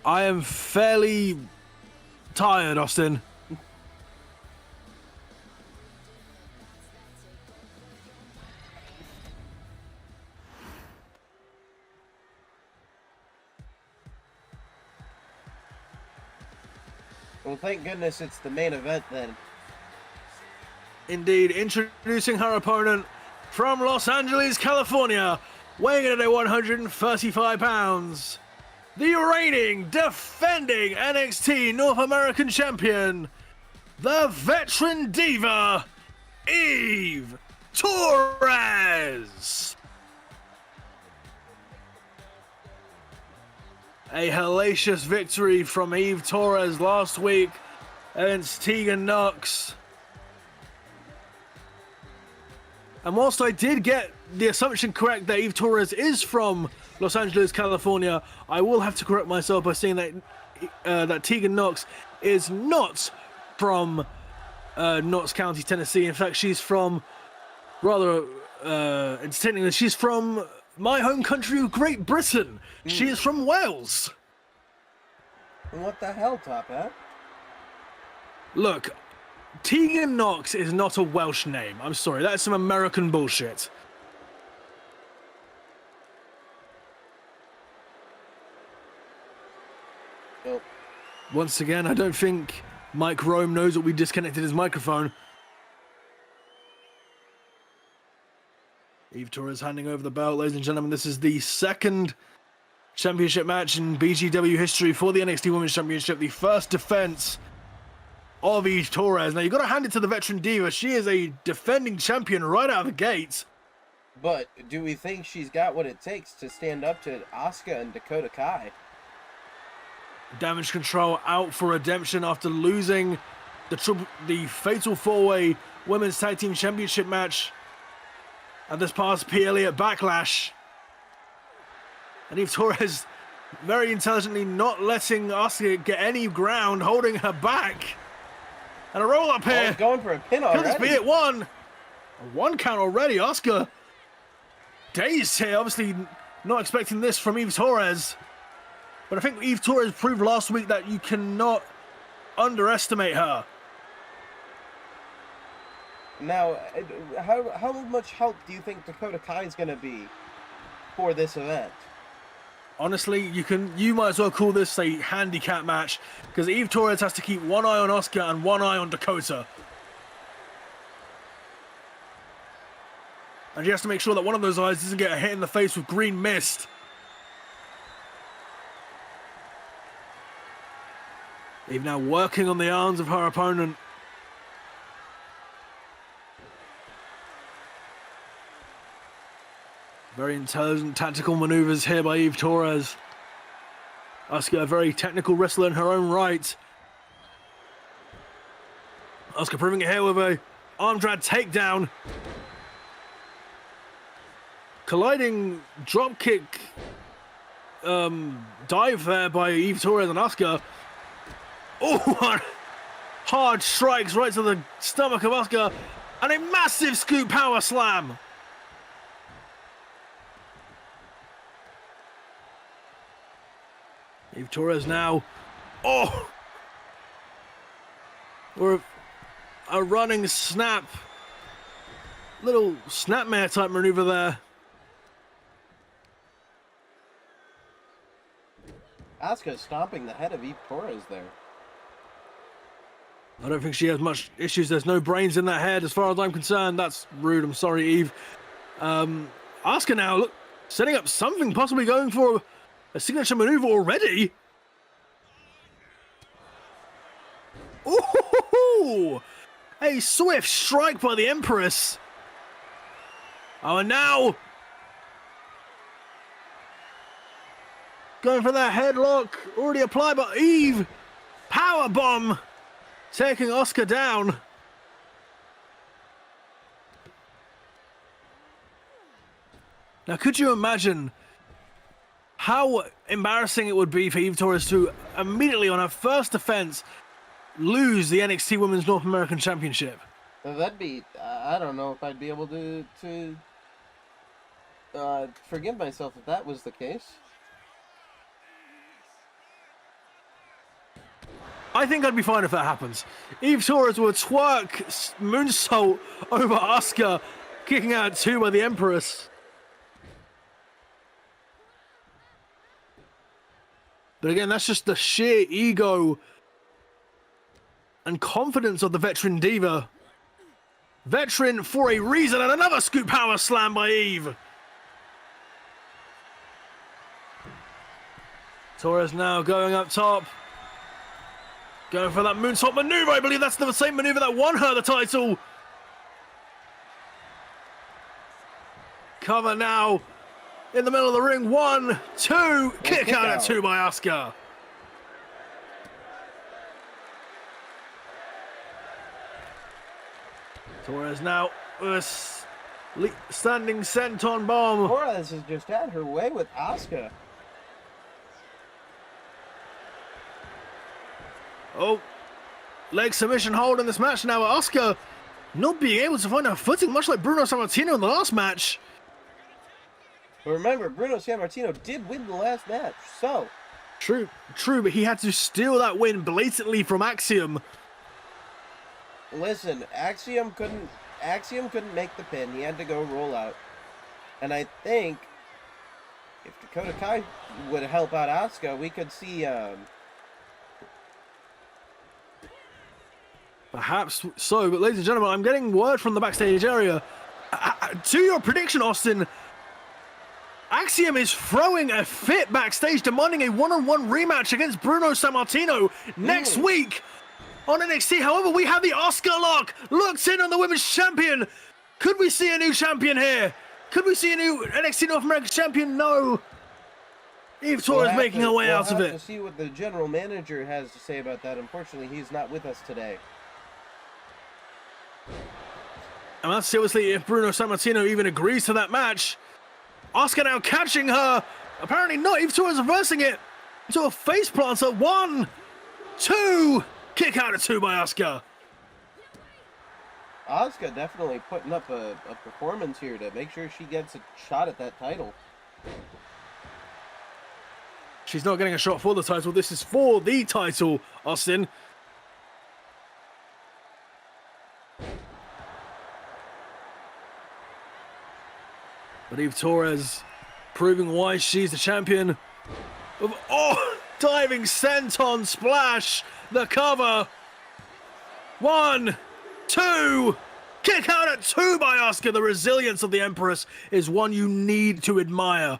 I am fairly tired, Austin.
Well, thank goodness it's the main event then.
Indeed, introducing her opponent from Los Angeles, California, weighing in at 135 pounds, the reigning, defending NXT North American champion, the veteran diva, Eve Torres. A hellacious victory from Eve Torres last week against Tegan Nox. And whilst I did get the assumption correct that Eve Torres is from Los Angeles, California, I will have to correct myself by saying that that Tegan Nox is not from Knox County, Tennessee. In fact, she's from, rather entertainingly, she's from my home country of Great Britain. She is from Wales.
What the hell, Top Hat?
Look, Tegan Nox is not a Welsh name. I'm sorry, that's some American bullshit.
Nope.
Once again, I don't think Mike Rome knows that we disconnected his microphone. Eve Torres handing over the belt, ladies and gentlemen. This is the second championship match in BGW history for the NXT Women's Championship. The first defense of Eve Torres. Now, you've got to hand it to the veteran diva. She is a defending champion right out of the gate.
But do we think she's got what it takes to stand up to Asuka and Dakota Kai?
Damage Control out for redemption after losing the Fatal 4-Way Women's Tag Team Championship match at this past PLE at Backlash. And Eve Torres very intelligently not letting Asuka get any ground, holding her back. And a roll up here.
Oh, going for a pin already.
Could this be it? One. A 1 count already. Asuka dazed here. Obviously not expecting this from Eve Torres. But I think Eve Torres proved last week that you cannot underestimate her.
Now, how much help do you think Dakota Kai is going to be for this event?
Honestly, you might as well call this a handicap match, because Eve Torres has to keep one eye on Asuka and one eye on Dakota. And she has to make sure that one of those eyes doesn't get a hit in the face with green mist. Eve now working on the arms of her opponent. Very intelligent tactical maneuvers here by Eve Torres. Asuka, a very technical wrestler in her own right. Asuka proving it here with a arm drag takedown. Colliding dropkick dive there by Eve Torres and Asuka. Oh, hard strikes right to the stomach of Asuka. And a massive scoop power slam. Eve Torres now. Oh! Or a running snap. Little snapmare type maneuver there.
Asuka stomping the head of Eve Torres there.
I don't think she has much issues. There's no brains in that head as far as I'm concerned. That's rude. I'm sorry, Eve. Asuka now, look, setting up something, possibly going for A signature maneuver already? Ooh! A swift strike by the Empress. Oh, and now going for that headlock, already applied by Eve. Power bomb, taking Asuka down. Now, could you imagine how embarrassing it would be for Eve Torres to immediately on her first defense lose the NXT Women's North American Championship?
That'd be, I don't know if I'd be able to forgive myself if that was the case.
I think I'd be fine if that happens. Eve Torres will twerk moonsault over Asuka, kicking out 2 by the Empress. But again, that's just the sheer ego and confidence of the veteran diva. Veteran for a reason, and another scoop power slam by Eve. Torres now going up top. Going for that moonsault maneuver. I believe that's the same maneuver that won her the title. Cover now in the middle of the ring. 1, 2. Kick out at 2 by Asuka. Torres now standing senton bomb.
Torres has just had her way with Asuka.
Oh, leg submission hold in this match now. Asuka not being able to find her footing, much like Bruno Sammartino in the last match.
But remember, Bruno Sammartino did win the last match, so.
True, but he had to steal that win blatantly from Axiom.
Listen, Axiom couldn't make the pin. He had to go roll out. And I think if Dakota Kai would help out Asuka, we could see
Perhaps so, but ladies and gentlemen, I'm getting word from the backstage area. To your prediction, Austin, Axiom is throwing a fit backstage, demanding a one-on-one rematch against Bruno Sammartino next week on NXT. However, we have the Asuka lock locked in on the women's champion. Could we see a new champion here? Could we see a new NXT North American champion? No. Eve Torres making her way out of it.
We'll have to see what the general manager has to say about that. Unfortunately, he's not with us today.
And that's seriously if Bruno Sammartino even agrees to that match. Asuka now catching her. Apparently not. Eve Torres reversing it into a face planter. 1, 2. Kick out at 2 by Asuka.
Asuka definitely putting up a performance here to make sure she gets a shot at that title.
She's not getting a shot for the title. This is for the title, Austin. But Eve Torres proving why she's the champion. Diving senton splash. The cover. 1, 2. Kick out at 2 by Asuka. The resilience of the Empress is one you need to admire.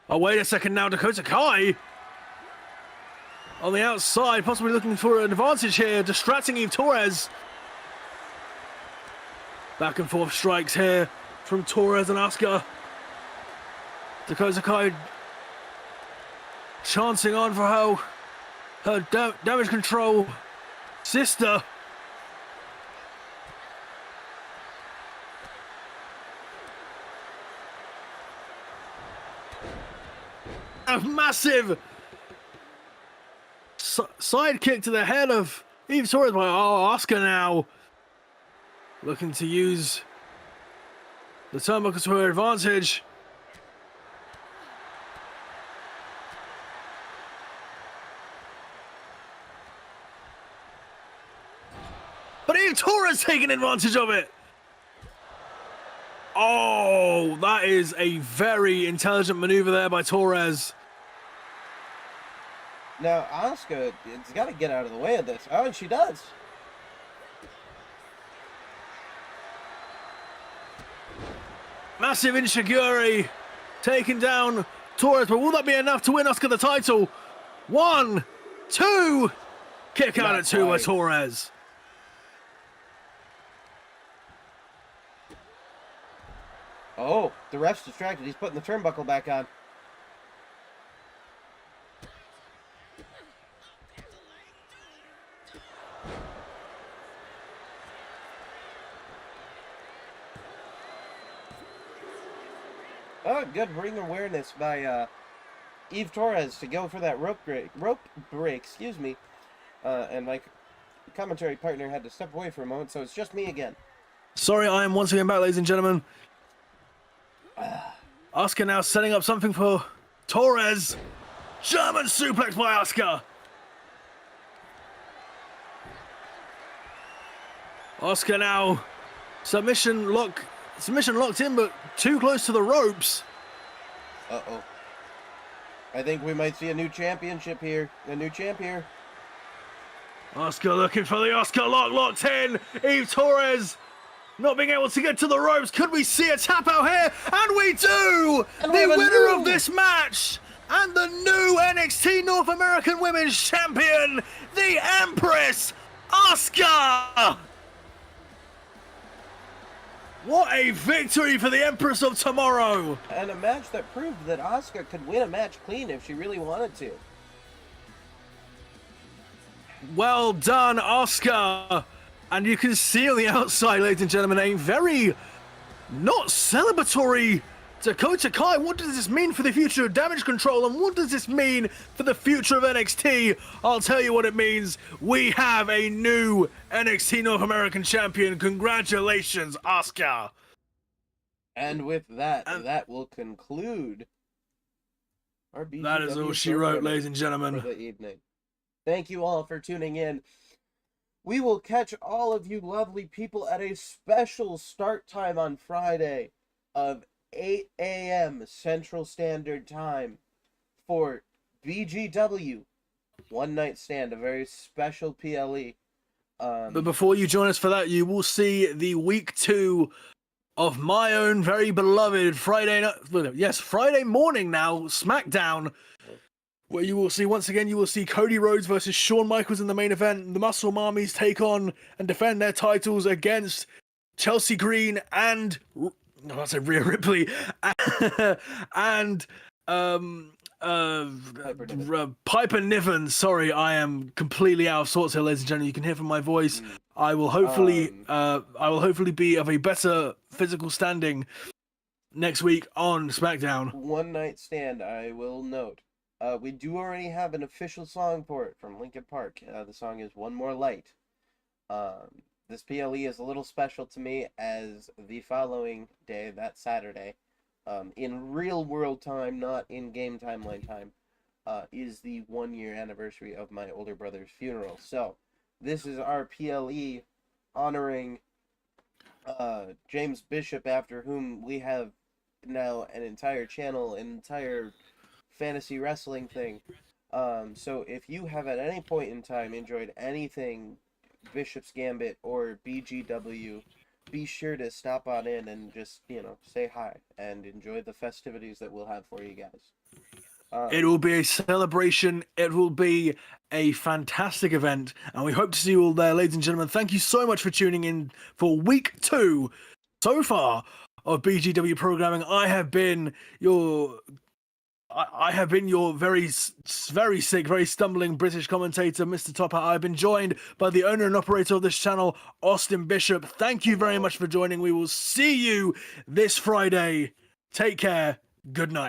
Oh, wait a second now. Dakota Kai on the outside, possibly looking for an advantage here, distracting Eve Torres. Back and forth strikes here from Torres and Asuka. Dakota Kai chancing on for her damage control sister. A massive side kick to the head of Eve Torres by Asuka now. Looking to use the turnbuckle to her advantage. But Eve Torres taking advantage of it. Oh, that is a very intelligent maneuver there by Torres.
Now, Asuka has got to get out of the way of this. Oh, and she does.
Massive Inshiguri taking down Torres, but will that be enough to win Asuka the title? 1, 2, kick out at 2 by Torres.
Oh, the ref's distracted. He's putting the turnbuckle back on. Oh, good ring awareness by Eve Torres to go for that rope break, excuse me. And my commentary partner had to step away for a moment, so it's just me again.
Sorry, I am once again back, ladies and gentlemen. Asuka now setting up something for Torres. German suplex by Asuka. Asuka now submission locked in, but too close to the ropes.
Uh-oh. I think we might see a new championship here. A new champ here.
Asuka looking for the Asuka locked in. Eve Torres not being able to get to the ropes. Could we see a tap out here? And we do! And the winner of this match and the new NXT North American Women's Champion, the Empress, Asuka! What a victory for the Empress of Tomorrow!
And a match that proved that Asuka could win a match clean if she really wanted to.
Well done, Asuka! And you can see on the outside, ladies and gentlemen, a very not celebratory Dakota Kai. What does this mean for the future of Damage Control? And what does this mean for the future of NXT? I'll tell you what it means. We have a new NXT North American Champion. Congratulations, Asuka.
And with that, that will conclude our BGW.
That is all she wrote, ladies and gentlemen.
For the evening. Thank you all for tuning in. We will catch all of you lovely people at a special start time on Friday of 8 a.m. Central Standard Time for BGW One Night Stand, a very special PLE.
But before you join us for that, you will see the week 2 of my own very beloved Friday morning now, SmackDown, where you will see, once again, you will see Cody Rhodes versus Shawn Michaels in the main event. The Muscle Mommies take on and defend their titles against Chelsea Green and, I say Rhea Ripley, and Piper Niven. Sorry, I am completely out of sorts here, ladies and gentlemen. You can hear from my voice. I will hopefully be of a better physical standing next week on SmackDown.
One Night Stand, I will note. We do already have an official song for it from Linkin Park. The song is One More Light. This PLE is a little special to me as the following day, that Saturday, in real world time, not in game timeline time, is the 1 year anniversary of my older brother's funeral. So, this is our PLE honoring James Byshop, after whom we have now an entire channel, an entire fantasy wrestling thing. So if you have at any point in time enjoyed anything Byshop's Gambit or BGW, be sure to stop on in and just, say hi and enjoy the festivities that we'll have for you guys.
It will be a celebration. It will be a fantastic event, and we hope to see you all there, ladies and gentlemen. Thank you so much for tuning in for week 2 so far of BGW programming. I have been your very sick, very stumbling British commentator, Mr. Top Hat. I've been joined by the owner and operator of this channel, Austin Byshop. Thank you very much for joining. We will see you this Friday. Take care. Good night.